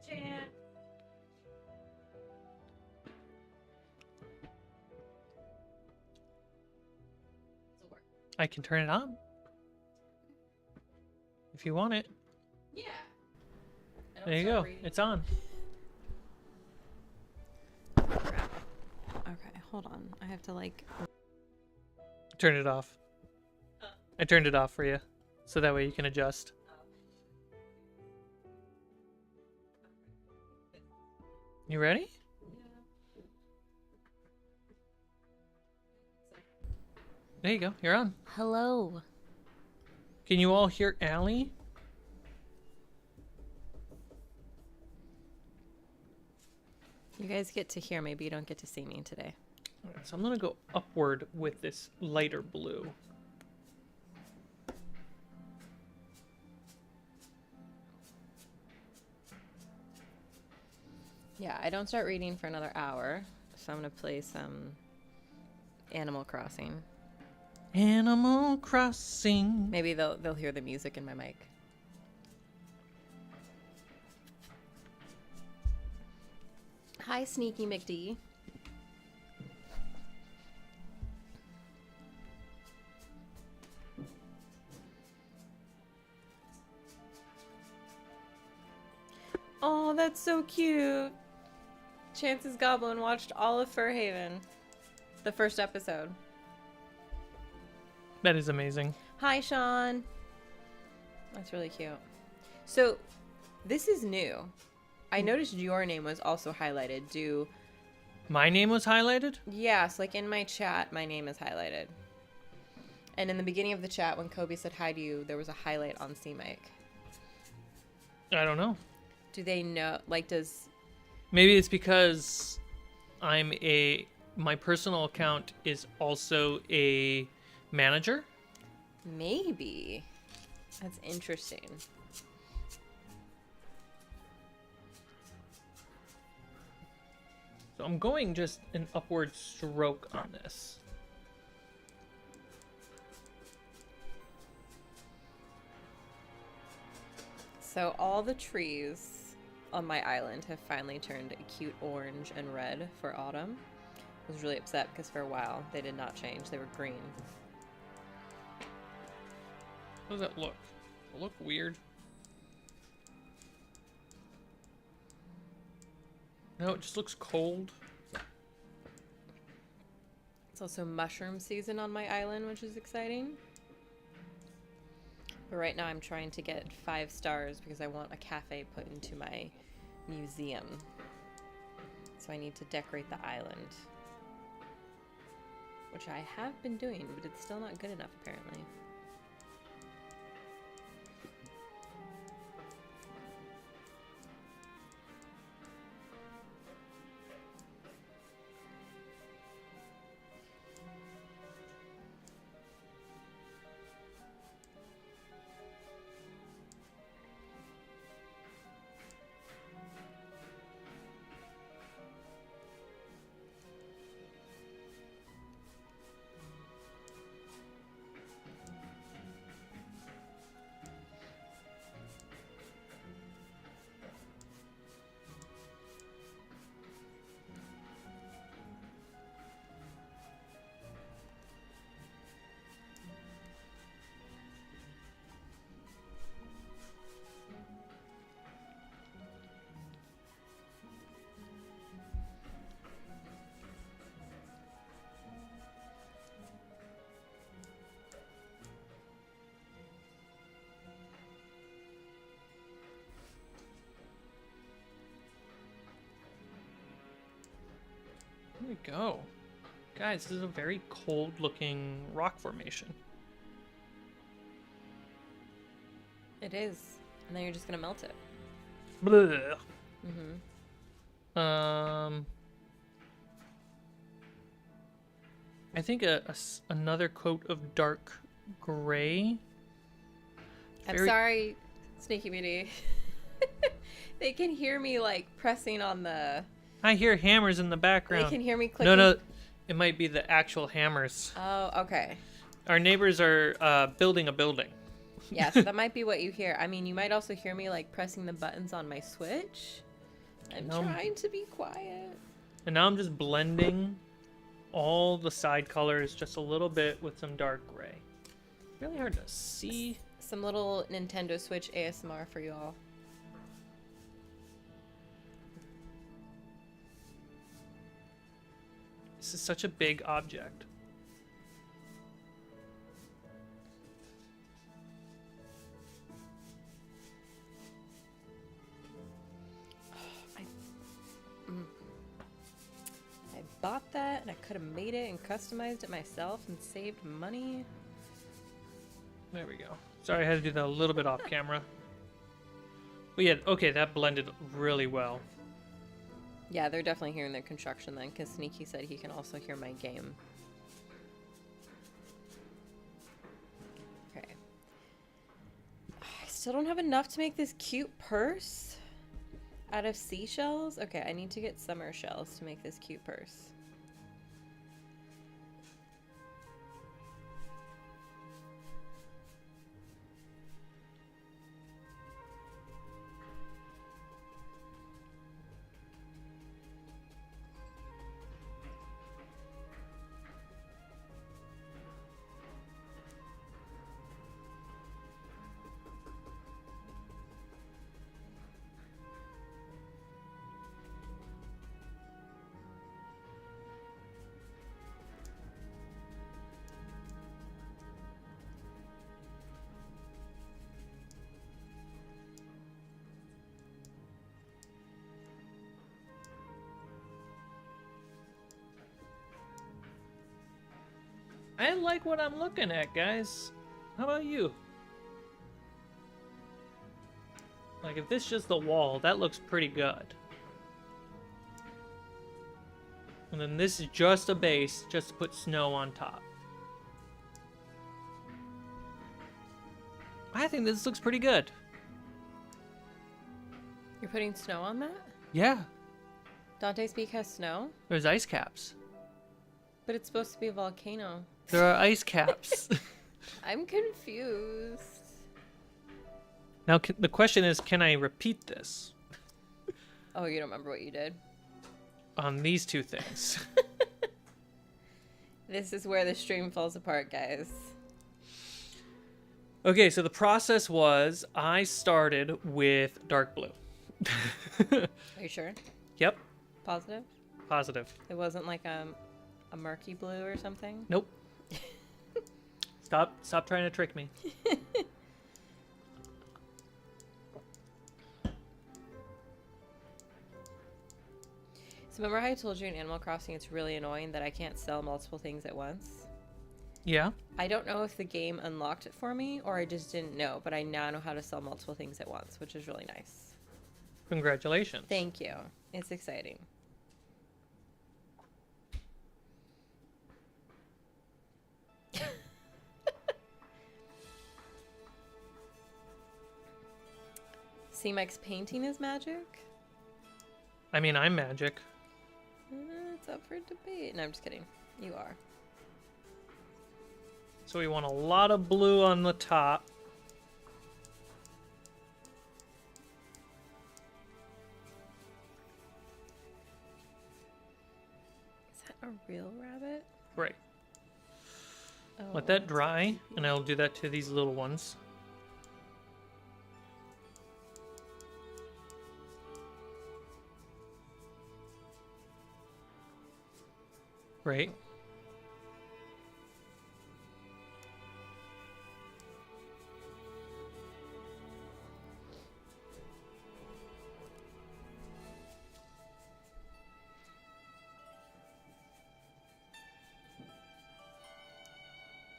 Jan. This'll work. I can turn it on if you want it. Yeah. There you go. It's on. Crap. Okay, hold on. I have to, like... Turn it off. I turned it off for you, so that way you can adjust. You ready? Yeah. There you go. You're on. Hello. Can you all hear Allie? You guys get to hear me, but you don't get to see me today. All right, so I'm going to go upward with this lighter blue. Yeah, I don't start reading for another hour, so I'm gonna play some Animal Crossing. Animal Crossing. Maybe they'll hear the music in my mic. Hi, Sneaky McD. Oh, that's so cute. Chance's Goblin watched all of Furhaven. The first episode. That is amazing. Hi, Sean. That's really cute. So, this is new. I noticed your name was also highlighted. My name was highlighted? Yes, like in my chat, my name is highlighted. And in the beginning of the chat, when Kobe said hi to you, there was a highlight on C-Mic. I don't know. Do they know, like, does... Maybe it's because my personal account is also a manager. Maybe. That's interesting. So I'm going just an upward stroke on this. So all the trees on my island have finally turned a cute orange and red for autumn. I was really upset because for a while they did not change. They were green. How does that look? Does it look weird? No, it just looks cold. It's also mushroom season on my island, which is exciting. But right now I'm trying to get 5 stars because I want a cafe put into my museum. So I need to decorate the island. Which I have been doing, but it's still not good enough apparently. Here we go. Guys, this is a very cold looking rock formation. It is. And then you're just gonna melt it. Blah. Mm-hmm. I think another coat of dark gray. I'm Very- sorry, Sneaky Beauty. They can hear me like pressing on the... I hear hammers in the background. They can hear me clicking. No, it might be the actual hammers. Oh, okay. Our neighbors are building a building. Yeah, so that might be what you hear. I mean, you might also hear me like pressing the buttons on my Switch. I'm No. trying to be quiet. And now I'm just blending all the side colors just a little bit with some dark gray. Really hard to see. Some little Nintendo Switch ASMR for you all. This is such a big object. I bought that and I could have made it and customized it myself and saved money. There we go. Sorry, I had to do that a little bit off camera. But yeah, okay, that blended really well. Yeah, they're definitely hearing the construction then, because Sneaky said he can also hear my game. Okay. I still don't have enough to make this cute purse out of seashells. Okay, I need to get summer shells to make this cute purse. I like what I'm looking at, guys. How about you? Like, if this is just the wall, that looks pretty good. And then this is just a base, just to put snow on top. I think this looks pretty good. You're putting snow on that? Yeah, Dante's Peak has snow, there's ice caps. but it's supposed to be a volcano. There are ice caps. I'm confused. Now, the question is, can I repeat this Oh, you don't remember what you did? on these two things? This is where the stream falls apart, guys. Okay, so the process was I started with dark blue. Are you sure? Yep, Positive? positive. It wasn't like a murky blue or something? Nope. Stop trying to trick me. So remember how I told you in Animal Crossing it's really annoying that I can't sell multiple things at once? Yeah? I don't know if the game unlocked it for me or I just didn't know, but I now know how to sell multiple things at once, which is really nice. Congratulations. Thank you. It's exciting. See, Mike's painting is magic? I mean, I'm magic. It's up for debate. No, I'm just kidding. You are. So we want a lot of blue on the top. Is that a real rabbit? Right. Oh, Let that that's dry, creepy. and I'll do that to these little ones. Right.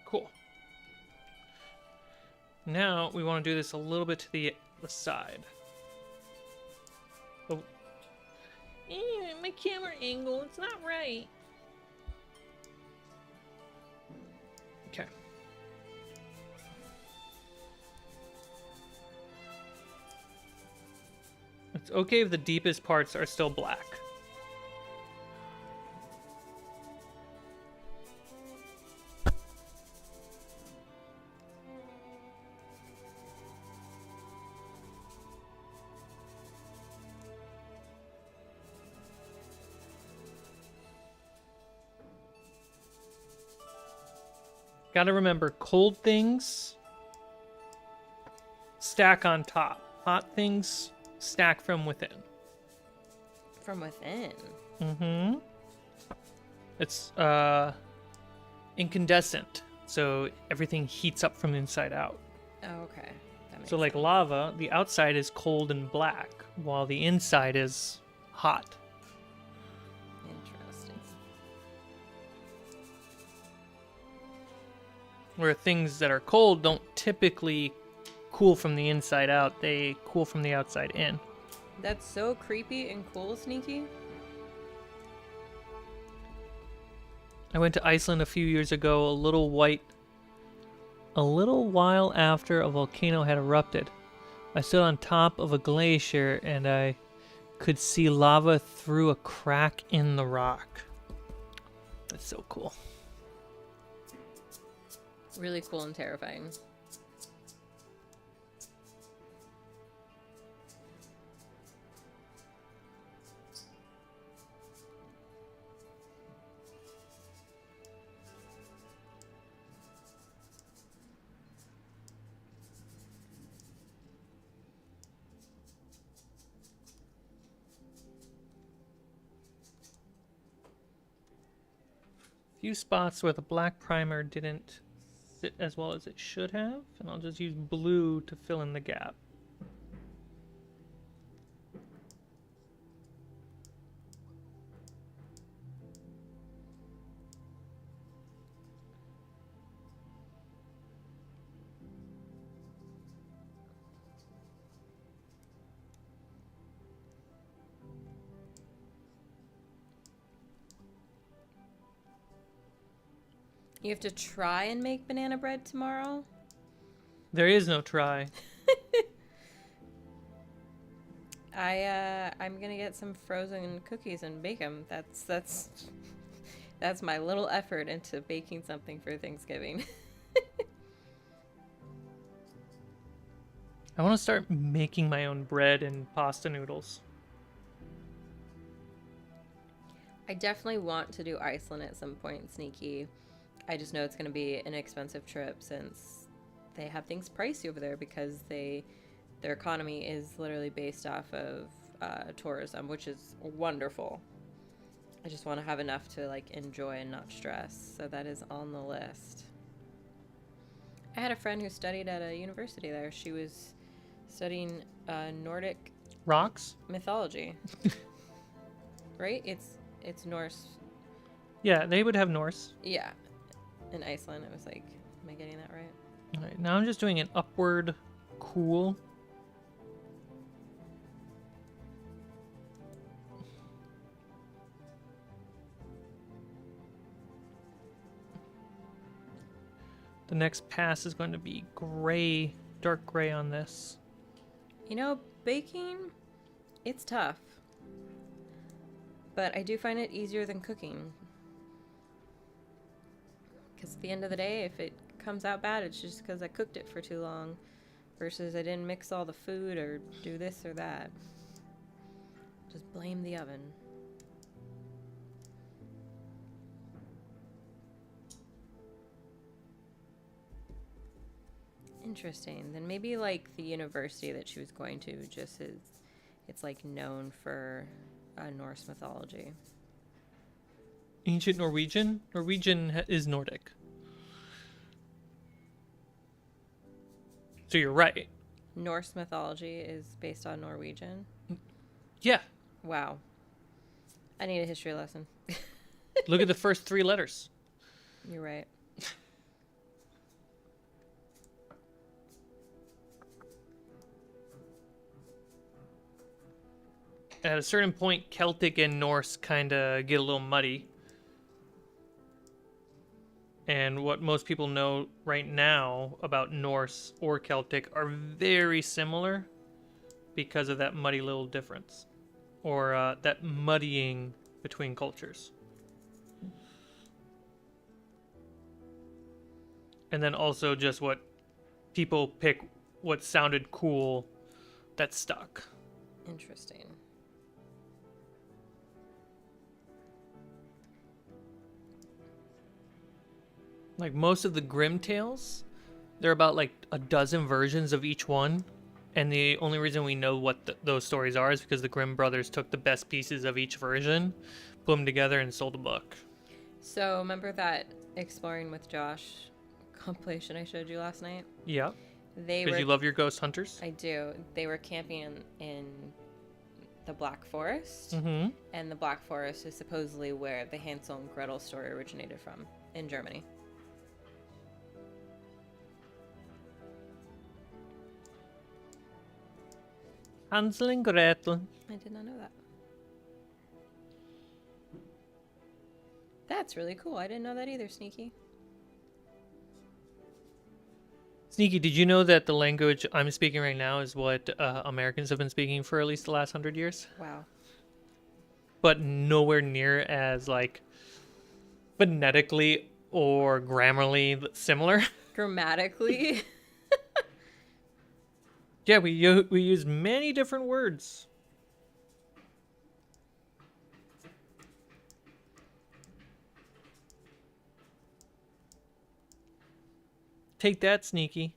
Cool. Now we want to do this a little bit to the side. Oh. My camera angle, it's not right. Okay. It's okay if the deepest parts are still black. Gotta remember, cold things stack on top. Hot things stack from within. From within. Mm-hmm. It's incandescent, so everything heats up from the inside out. Oh, okay. That makes So like sense. lava, the outside is cold and black, while the inside is hot. Interesting. where things that are cold don't typically cool from the inside out, they cool from the outside in. That's so creepy and cool, Sneaky. I went to Iceland a few years ago, a little while after a volcano had erupted. I stood on top of a glacier and I could see lava through a crack in the rock. That's so cool. Really cool and terrifying. Few spots where the black primer didn't sit as well as it should have, and I'll just use blue to fill in the gap. You have to try and make banana bread tomorrow? There is no try. I'm gonna get some frozen cookies and bake them. That's my little effort into baking something for Thanksgiving. I want to start making my own bread and pasta noodles. I definitely want to do Iceland at some point, Sneaky. I just know it's going to be an expensive trip since they have things pricey over there because their economy is literally based off of tourism, which is wonderful. I just want to have enough to like enjoy and not stress, so that is on the list. I had a friend who studied at a university there. She was studying Nordic Rocks? mythology. Right? It's Norse. Yeah, they would have Norse. Yeah. In Iceland, it was like, am I getting that right? All right, now I'm just doing an upward cool. The next pass is going to be gray, dark gray on this. You know, baking, it's tough. But I do find it easier than cooking. Because at the end of the day, if it comes out bad, it's just because I cooked it for too long. Versus I didn't mix all the food or do this or that. Just blame the oven. Interesting. Then maybe like the university that she was going to just it's like known for Norse mythology. Ancient Norwegian? Norwegian is Nordic. So you're right. Norse mythology is based on Norwegian. Yeah. Wow. I need a history lesson. Look at the first three letters. You're right. At a certain point, Celtic and Norse kind of get a little muddy. And what most people know right now about Norse or Celtic are very similar because of that muddy little difference. Or that muddying between cultures. And then also just what people pick what sounded cool that stuck. Interesting. Like most of the Grimm tales, there are about like a dozen versions of each one. And the only reason we know what those stories are is because the Grimm brothers took the best pieces of each version, put them together, and sold a book. So remember that Exploring with Josh compilation I showed you last night? Yeah. They Because were. you love your ghost hunters? I do. They were camping in the Black Forest, Mm-hmm. and the Black Forest is supposedly where the Hansel and Gretel story originated from in Germany. Hansel and Gretel. I did not know that. That's really cool. I didn't know that either, Sneaky. Sneaky, did you know that the language I'm speaking right now is what Americans have been speaking for at least the last 100 years? Wow. But nowhere near as, like, phonetically or grammarly similar. Grammatically? Yeah, we use many different words. Take that, Sneaky.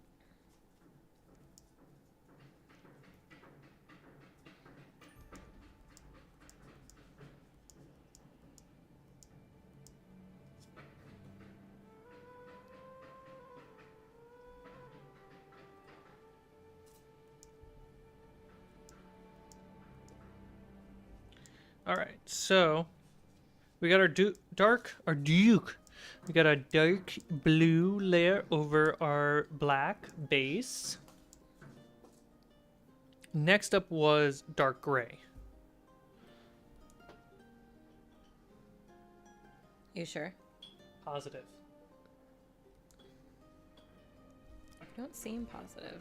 All right, so we got our duke. We got a dark blue layer over our black base. Next up was dark gray. You sure? Positive. You don't seem positive.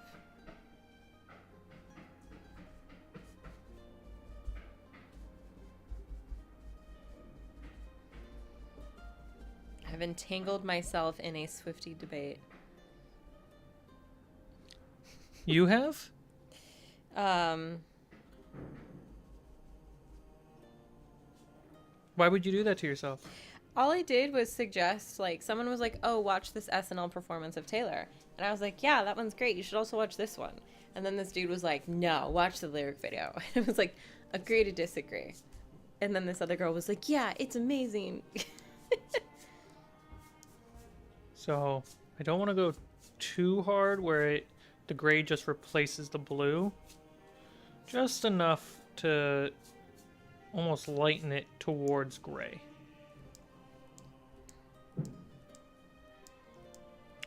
I've entangled myself in a Swiftie debate. You have? Why would you do that to yourself? All I did was suggest, like, someone was like, oh, watch this SNL performance of Taylor. And I was like, yeah, that one's great. You should also watch this one. And then this dude was like, no, watch the lyric video. And it was like, agree to disagree. And then this other girl was like, yeah, it's amazing. So I don't want to go too hard where the gray just replaces the blue. Just enough to almost lighten it towards gray.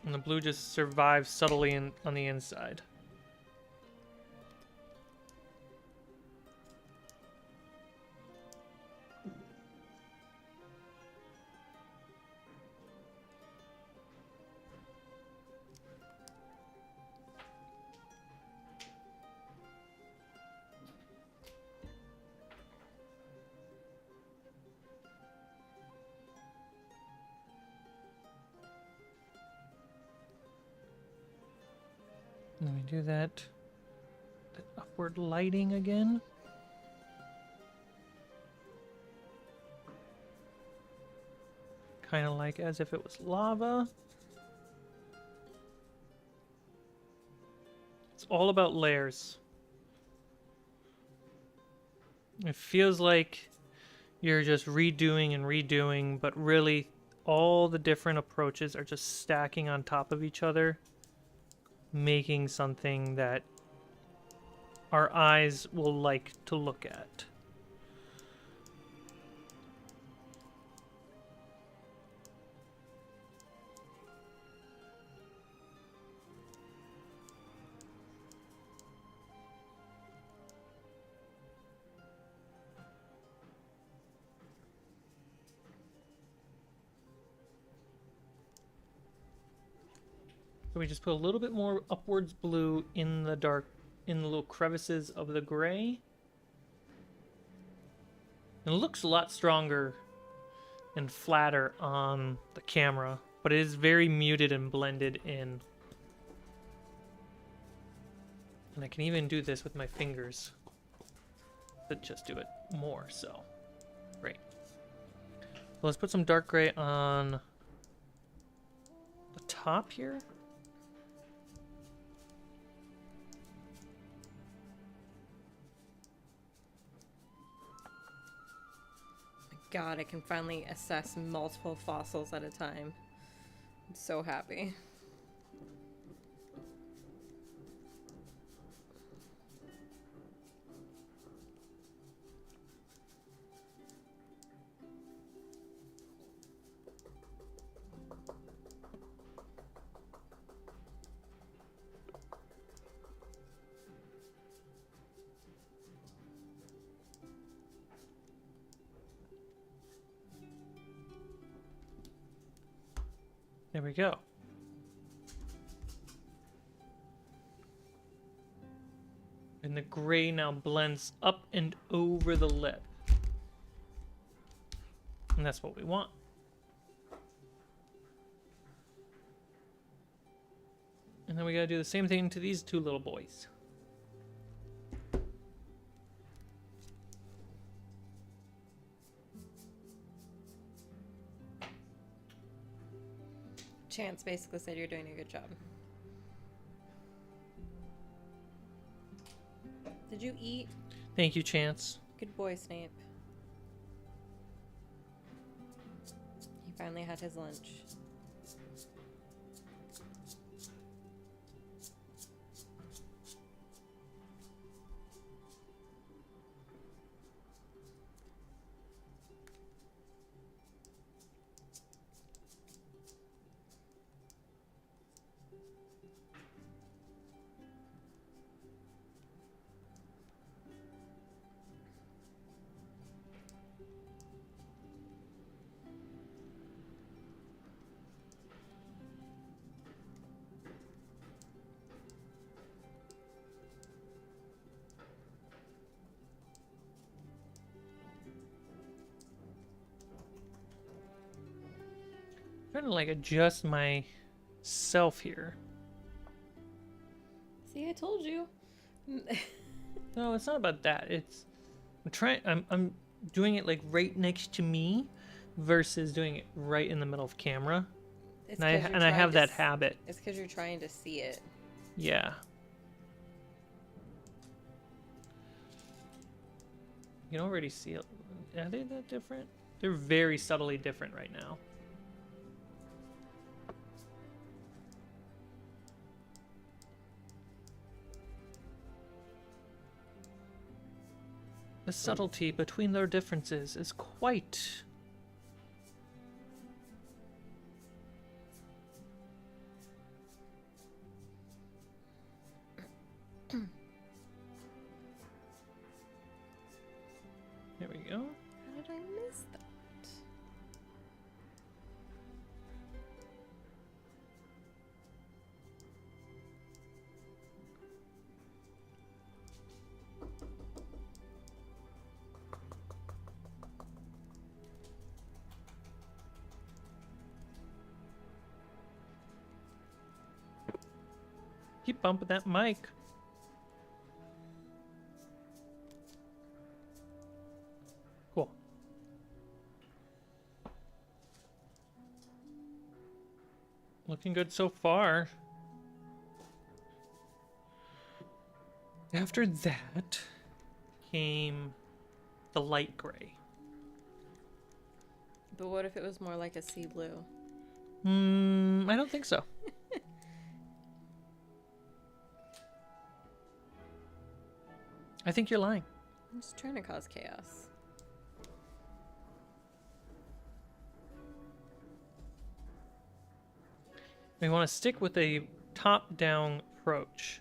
And the blue just survives subtly on the inside. Let me do that upward lighting again. Kind of like as if it was lava. It's all about layers. It feels like you're just redoing and redoing, but really all the different approaches are just stacking on top of each other, making something that our eyes will like to look at. So we just put a little bit more upwards blue in the dark, in the little crevices of the gray. And it looks a lot stronger and flatter on the camera, but it is very muted and blended in. And I can even do this with my fingers to just do it more, so great. So let's put some dark gray on the top here. God, I can finally assess multiple fossils at a time. I'm so happy. There we go. And the gray now blends up and over the lip. And that's what we want. And then we gotta do the same thing to these two little boys. Chance basically said you're doing a good job. Did you eat? Thank you, Chance. Good boy, Snape. He finally had his lunch. I'm trying to like adjust myself here. See, I told you. No, it's not about that. It's I'm doing it like right next to me versus doing it right in the middle of camera. It's And 'cause you're I trying have to that s- habit. It's because you're trying to see it. Yeah. You can already see it. Are they that different? They're very subtly different right now. The subtlety between their differences is quite... There we go. How did I miss that? Keep bumping that mic. Cool. Looking good so far. After that came the light gray. But what if it was more like a sea blue? I don't think so. I think you're lying. I'm just trying to cause chaos. We want to stick with a top-down approach.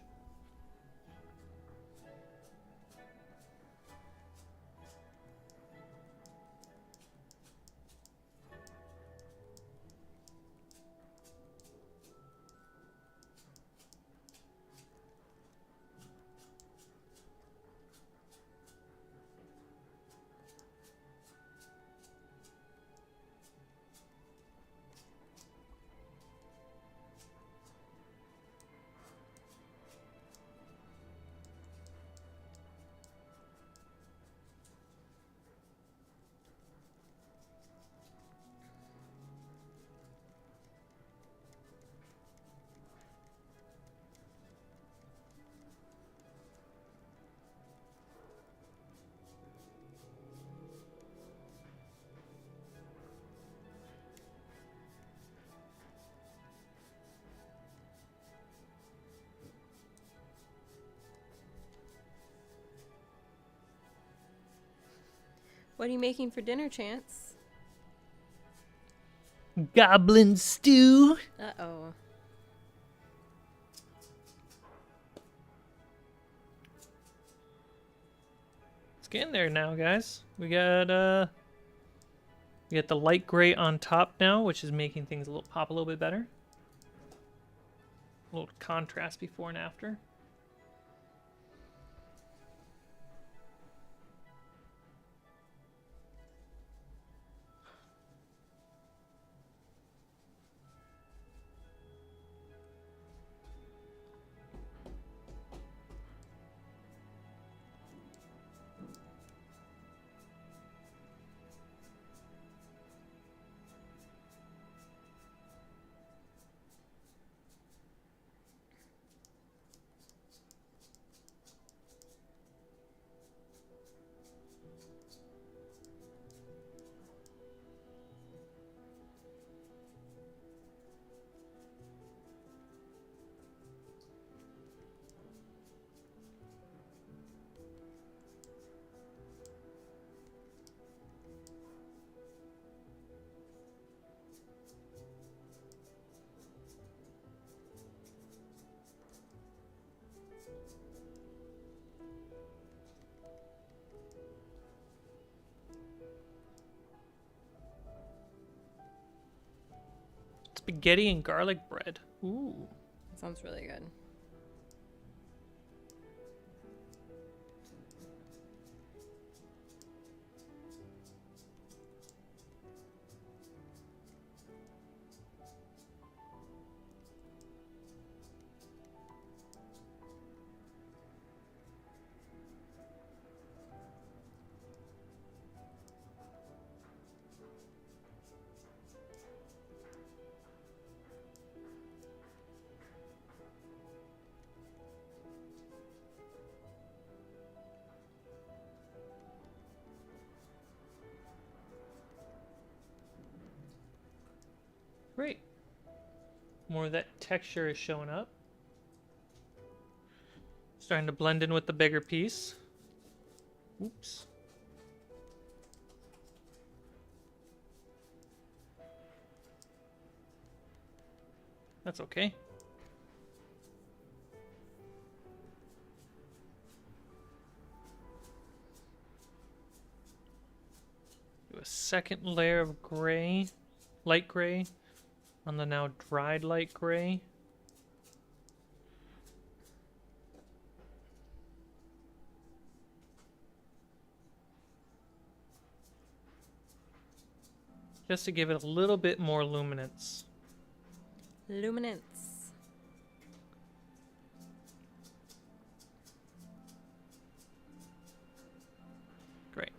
What are you making for dinner, Chance? Goblin stew. Uh-oh. It's getting there now, guys. We got We got the light gray on top now, which is making things pop a little bit better. A little contrast before and after. Spaghetti and garlic bread. Ooh. That sounds really good. Great. More of that texture is showing up. Starting to blend in with the bigger piece. Oops. That's okay. Do a second layer of gray, light gray, on the now dried light gray. Just to give it a little bit more luminance. Luminance. Great.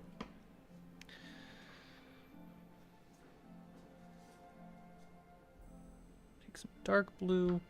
Take some dark blue.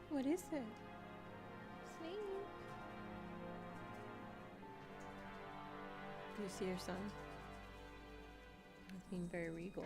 What is it? Snake. Do you see your son? Looking very regal.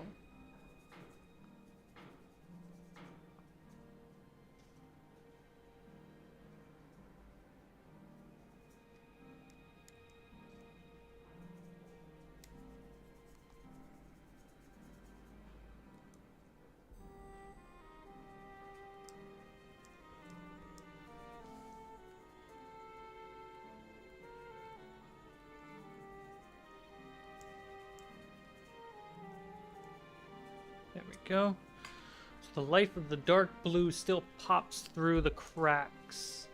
we go. So the light of the dark blue still pops through the cracks.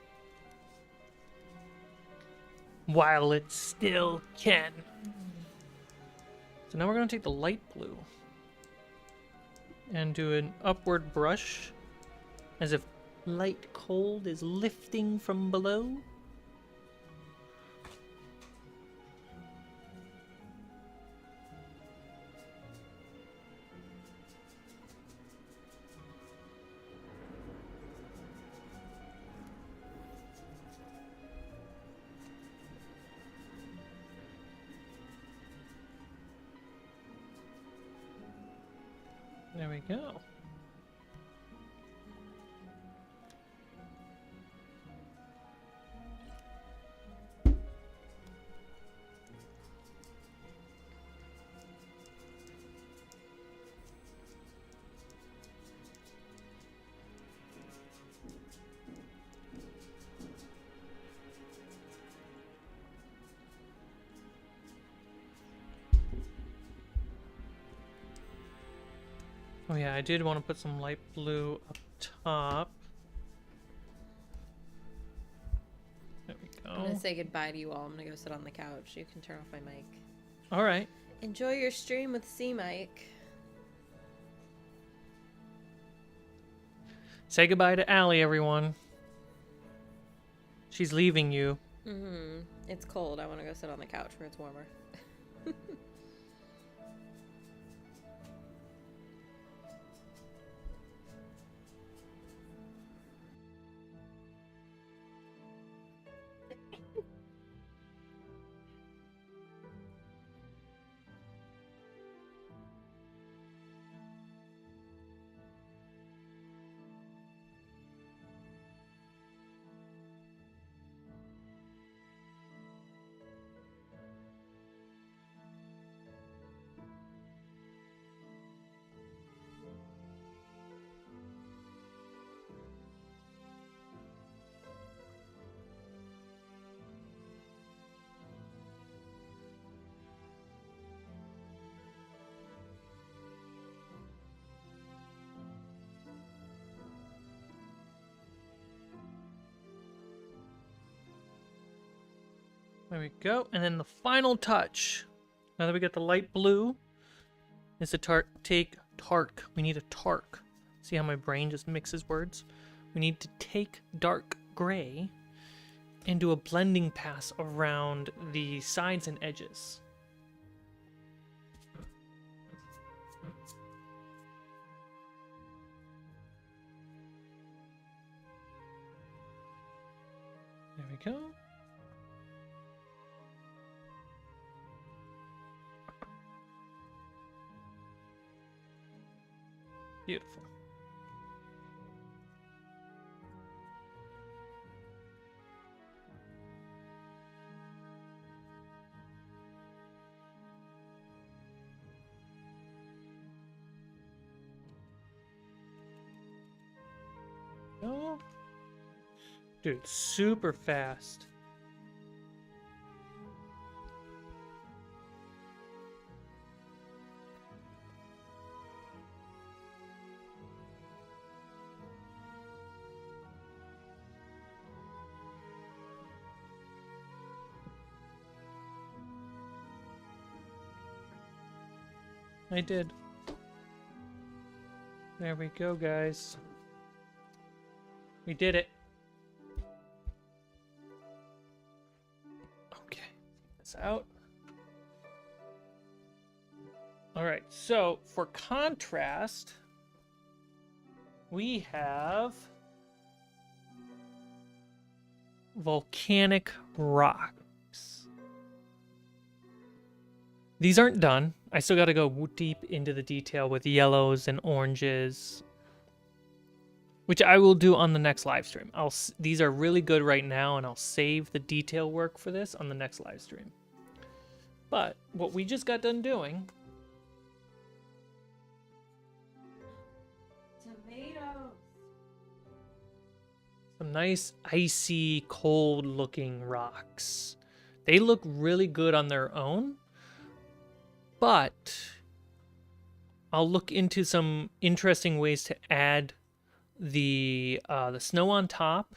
While it still can. So now we're going to take the light blue and do an upward brush as if light cold is lifting from below. There we go. Oh yeah, I did want to put some light blue up top. There we I'm go. gonna say goodbye to you all. I'm gonna go sit on the couch. You can turn off my mic. All right. Enjoy your stream with C-Mike. Say goodbye to Allie, everyone. She's leaving you. Mm-hmm. It's cold. I want to go sit on the couch where it's warmer. There we go. And then the final touch, now that we get the light blue, is to take Tark. We need a Tark. See how my brain just mixes words? We need to take dark gray and do a blending pass around the sides and edges. There we go. Beautiful. Oh. Dude, super fast. I did. There we go, guys. We did it. Okay, this out. All right, so for contrast, we have volcanic rocks. These aren't done. I still got to go deep into the detail with yellows and oranges, which I will do on the next live stream. These are really good right now, and I'll save the detail work for this on the next live stream. But what we just got done doing... Tomatoes. Some nice, icy, cold-looking rocks. They look really good on their own, but I'll look into some interesting ways to add the snow on top,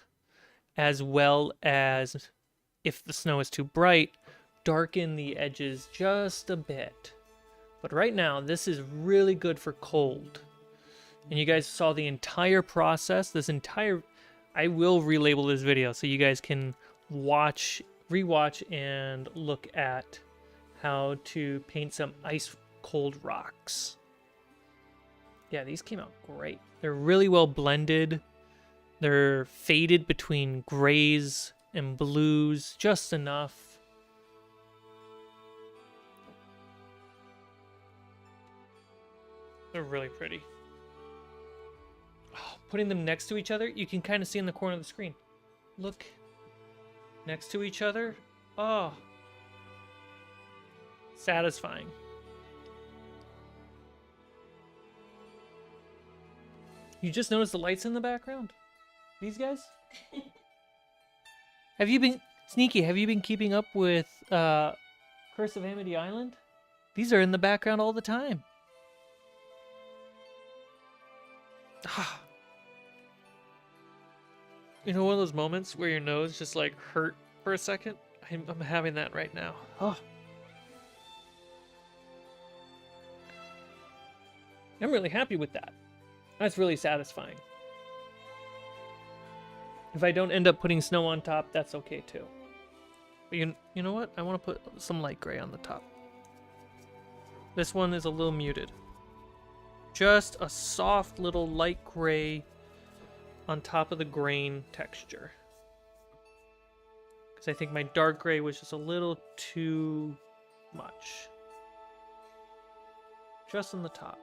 as well as, if the snow is too bright, darken the edges just a bit. But right now, this is really good for cold. And you guys saw the entire process, I will relabel this video so you guys can rewatch and look at how to paint some ice cold rocks. Yeah, these came out great. They're really well blended. They're faded between grays and blues just enough. They're really pretty. Oh, putting them next to each other, you can kind of see in the corner of the screen. Look next to each other. Oh, satisfying. You just noticed the lights in the background? These guys? Have you been keeping up with Curse of Amity Island? These are in the background all the time. You know, one of those moments where your nose just like hurt for a second? I'm having that right now. Oh. I'm really happy with that. That's really satisfying. If I don't end up putting snow on top, that's okay too. But you know what? I want to put some light gray on the top. This one is a little muted. Just a soft little light gray on top of the grain texture. Because I think my dark gray was just a little too much. Just on the top.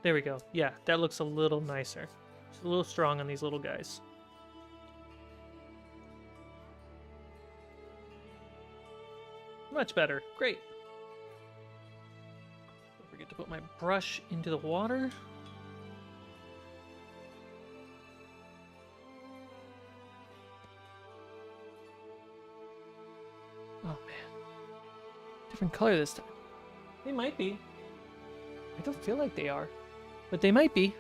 There we go. Yeah, that looks a little nicer. Just a little strong on these little guys. Much better. Great. Don't forget to put my brush into the water. Oh man. Different color this time. They might be. I don't feel like they are. But they might be.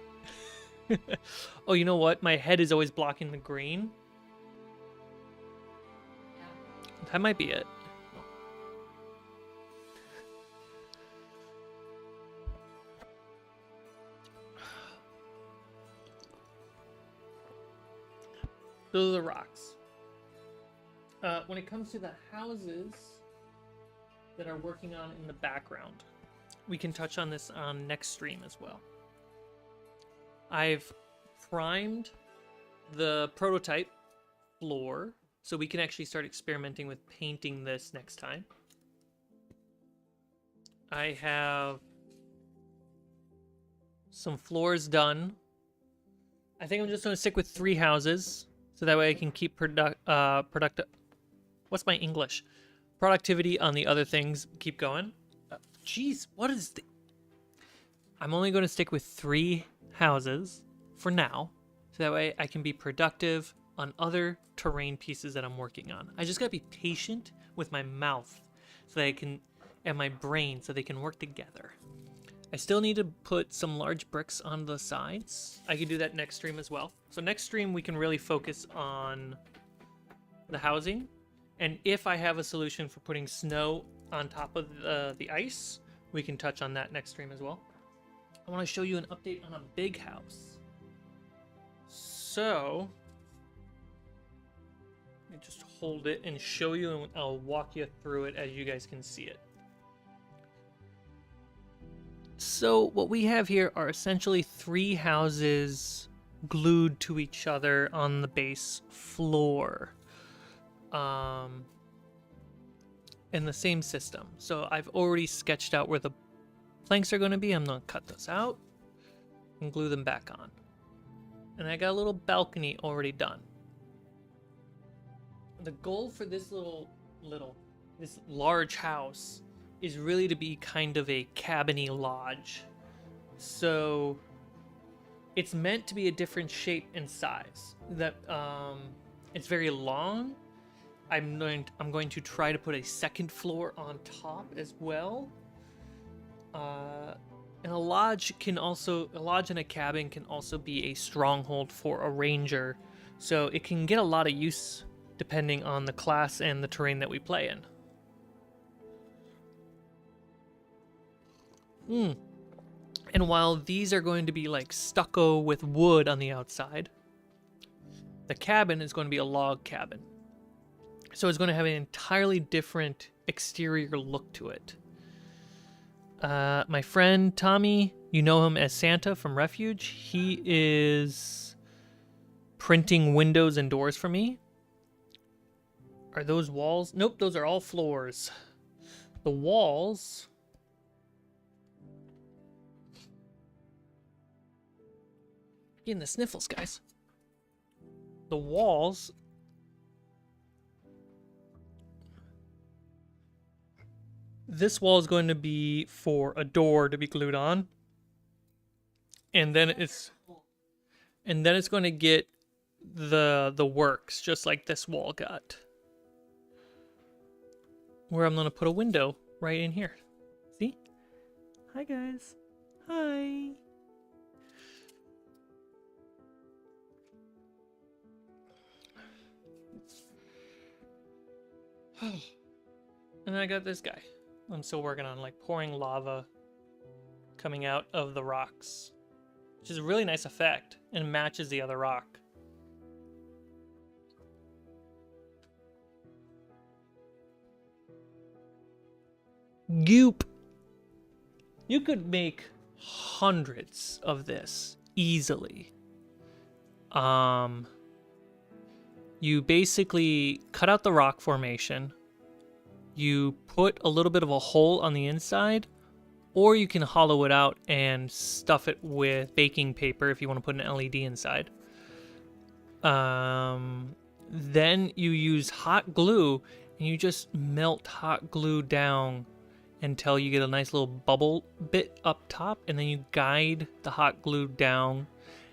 Oh, you know what? My head is always blocking the green. Yeah. That might be it. Those are the rocks. When it comes to the houses that are working on in the background, we can touch on this on next stream as well. I've primed the prototype floor, so we can actually start experimenting with painting this next time. I have some floors done. I think I'm just going to stick with 3 houses, so that way I can keep productive. What's my English? Productivity on the other things. Keep going. Jeez, what is the... I'm only going to stick with 3 houses for now, so that way I can be productive on other terrain pieces that I'm working on. I just gotta be patient with my mouth so that I can, and my brain, so they can work together. I still need to put some large bricks on the sides. I can do that next stream as well. So next stream we can really focus on the housing, and if I have a solution for putting snow on top of the ice, we can touch on that next stream as well. I want to show you an update on a big house. So, let me just hold it and show you, and I'll walk you through it as you guys can see it. So what we have here are essentially 3 houses glued to each other on the base floor. In the same system. So I've already sketched out where the planks are going to be. I'm going to cut those out and glue them back on. And I got a little balcony already done. The goal for this this large house is really to be kind of a cabin-y lodge. So it's meant to be a different shape and size. That it's very long I'm going to try to put a second floor on top as well. And a lodge and a cabin can also be a stronghold for a ranger, so it can get a lot of use depending on the class and the terrain that we play in. And while these are going to be like stucco with wood on the outside, the cabin is going to be a log cabin. So it's going to have an entirely different exterior look to it. My friend Tommy, you know him as Santa from Refuge. He is printing windows and doors for me. Are those walls? Nope, those are all floors. The walls... Getting the sniffles, guys. The walls... This wall is going to be for a door to be glued on. And then it's going to get the works, just like this wall got. Where I'm going to put a window right in here. See? Hi, guys. Hi. And I got this guy. I'm still working on, like, pouring lava coming out of the rocks, which is a really nice effect and matches the other rock. Goop. You could make hundreds of this easily. You basically cut out the rock formation. You put a little bit of a hole on the inside, or you can hollow it out and stuff it with baking paper if you want to put an LED inside. Then you use hot glue, and you just melt hot glue down until you get a nice little bubble bit up top, and then you guide the hot glue down.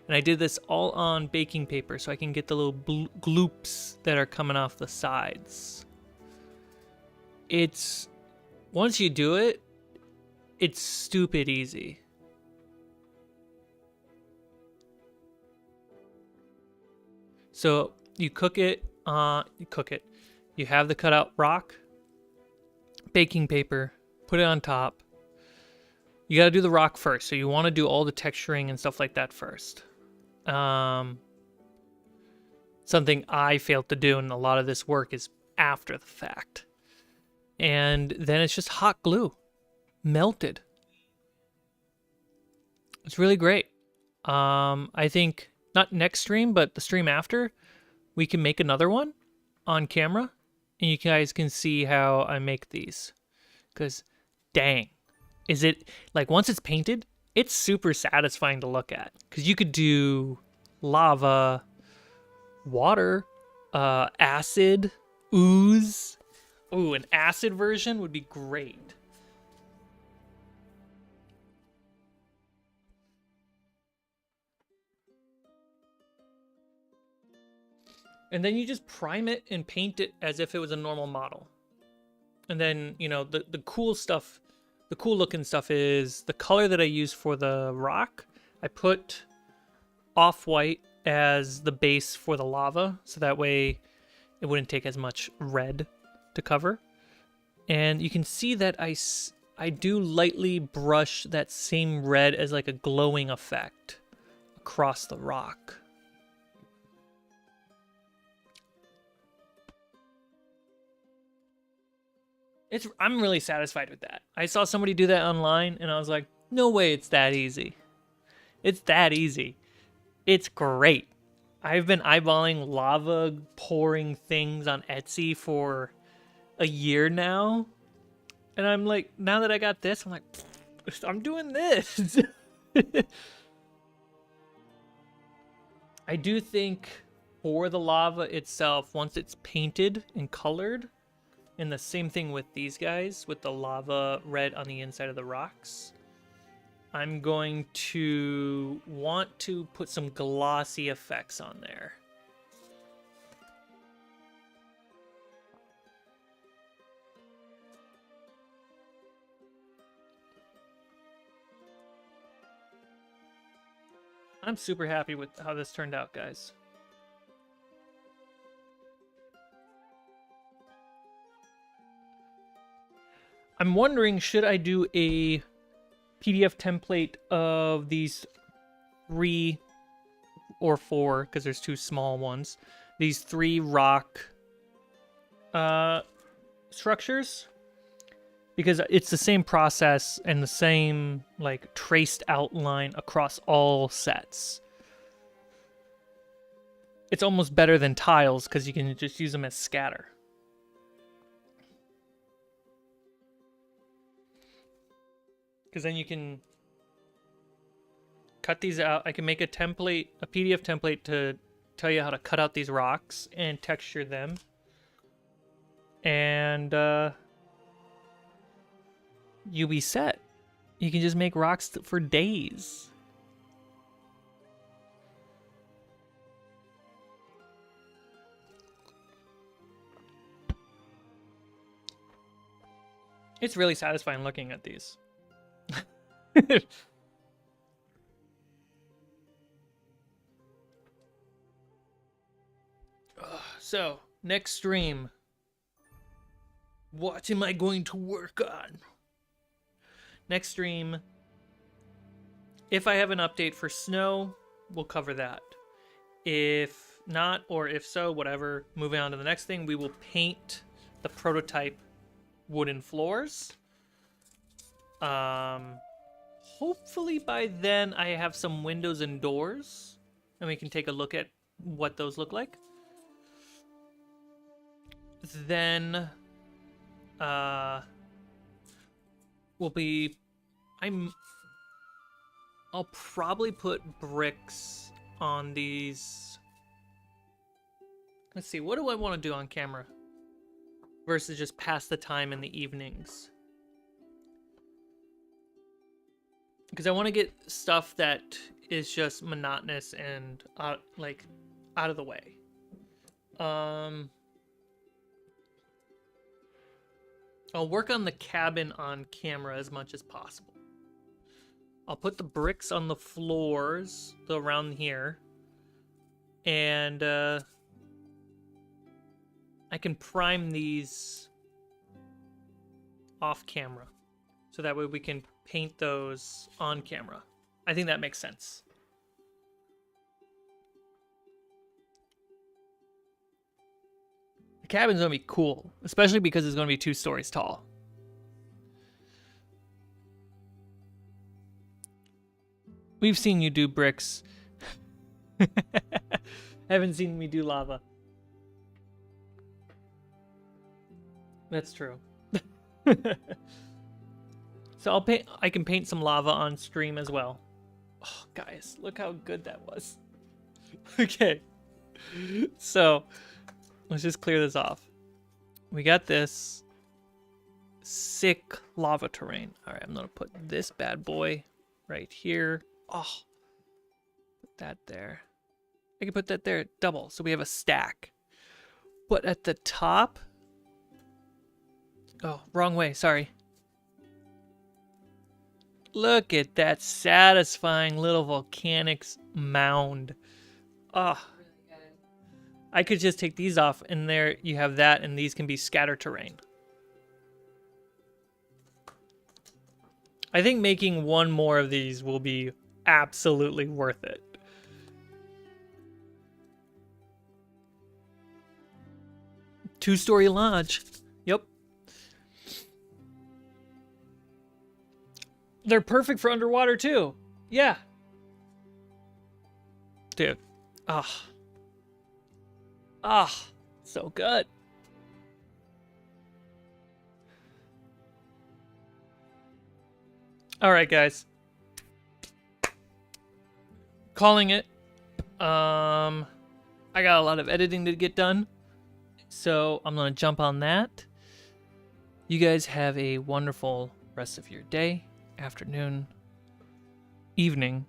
And I did this all on baking paper so I can get the little gloops that are coming off the sides. It's, once you do it, it's stupid easy. So you cook it, you have the cutout rock, baking paper, put it on top. You got to do the rock first, so you want to do all the texturing and stuff like that first. Something I failed to do, and a lot of this work is after the fact. And then it's just hot glue, melted. It's really great. I think, not next stream, but the stream after, we can make another one on camera, and you guys can see how I make these. Because, dang, is it, like, once it's painted, it's super satisfying to look at. Because you could do lava, water, acid, ooze. Ooh, an acid version would be great. And then you just prime it and paint it as if it was a normal model. And then, you know, the cool stuff, the cool looking stuff is the color that I use for the rock. I put off-white as the base for the lava, so that way it wouldn't take as much red to cover. And you can see that I do lightly brush that same red as like a glowing effect across the rock. I'm really satisfied with that. I saw somebody do that online and I was like, no way it's that easy. It's that easy. It's great. I've been eyeballing lava pouring things on Etsy for a year now. And I'm like, now that I got this, I'm like, I'm doing this. I do think for the lava itself, once it's painted and colored, and the same thing with these guys, with the lava red on the inside of the rocks, I'm going to want to put some glossy effects on there. I'm super happy with how this turned out, guys. I'm wondering, should I do a PDF template of these 3 or 4, because there's 2 small ones, these 3 rock structures? Because it's the same process and the same, like, traced outline across all sets. It's almost better than tiles, because you can just use them as scatter. Because then you can cut these out. I can make a template, a PDF template to tell you how to cut out these rocks and texture them. And you'll be set. You can just make rocks for days. It's really satisfying looking at these. So, next stream. What am I going to work on? Next stream, if I have an update for snow, we'll cover that. If not, or if so, whatever, moving on to the next thing, we will paint the prototype wooden floors. Hopefully by then I have some windows and doors, and we can take a look at what those look like. Then I'll probably put bricks on these. Let's see, what do I want to do on camera versus just pass the time in the evenings? Because I want to get stuff that is just monotonous and out of the way. I'll work on the cabin on camera as much as possible. I'll put the bricks on the floors around here. And I can prime these off camera. So that way we can paint those on camera. I think that makes sense. The cabin's gonna be cool, especially because it's gonna be 2 stories tall. We've seen you do bricks. Haven't seen me do lava. That's true. So I can paint some lava on stream as well. Oh, guys, look how good that was. Okay. So, let's just clear this off. We got this sick lava terrain. All right, I'm going to put this bad boy right here. Oh, put that there. I can put that there double, so we have a stack. But at the top... Oh, wrong way, sorry. Look at that satisfying little volcanics mound. Ah. Oh. I could just take these off, and there you have that, and these can be scatter terrain. I think making one more of these will be absolutely worth it. Two-story lodge. Yep. They're perfect for underwater, too. Yeah. Dude. Ah. Ah, so good. All right, guys. Calling it. I got a lot of editing to get done, so I'm gonna jump on that. You guys have a wonderful rest of your day, afternoon, evening.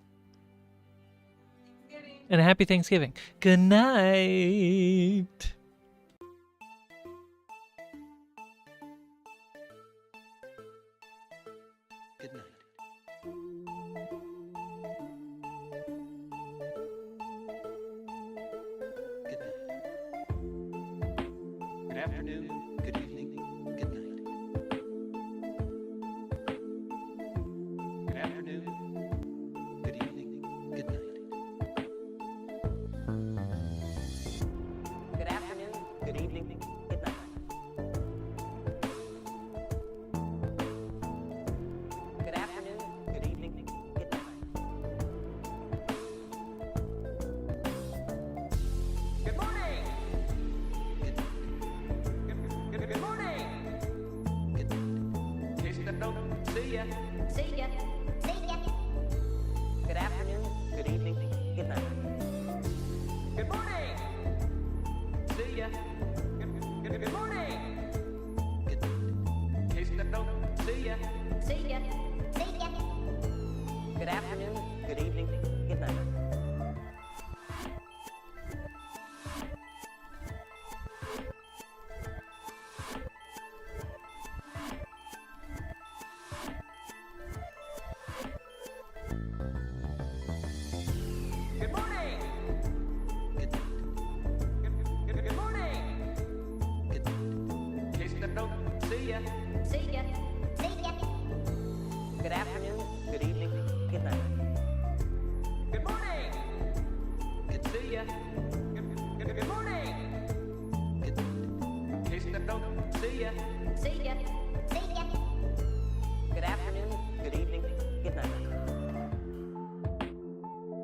And a happy Thanksgiving. Good night. Good night. afternoon, good evening, good night. Good afternoon, good evening, good night. Good afternoon, good evening, good night. Good afternoon, good evening, good night. Good morning! Good morning! In case I don't see ya. See ya. See ya. Good afternoon, good evening, good night. Good morning! See ya. Good morning! In case I don't see ya. See ya. See ya. Good afternoon, good evening, good night. Good morning! Good morning! In case I don't see ya. See ya. See ya. Good afternoon, good evening, good night. Good morning! See ya. Good morning! In case I don't see ya. See ya. See ya. Good afternoon, good evening,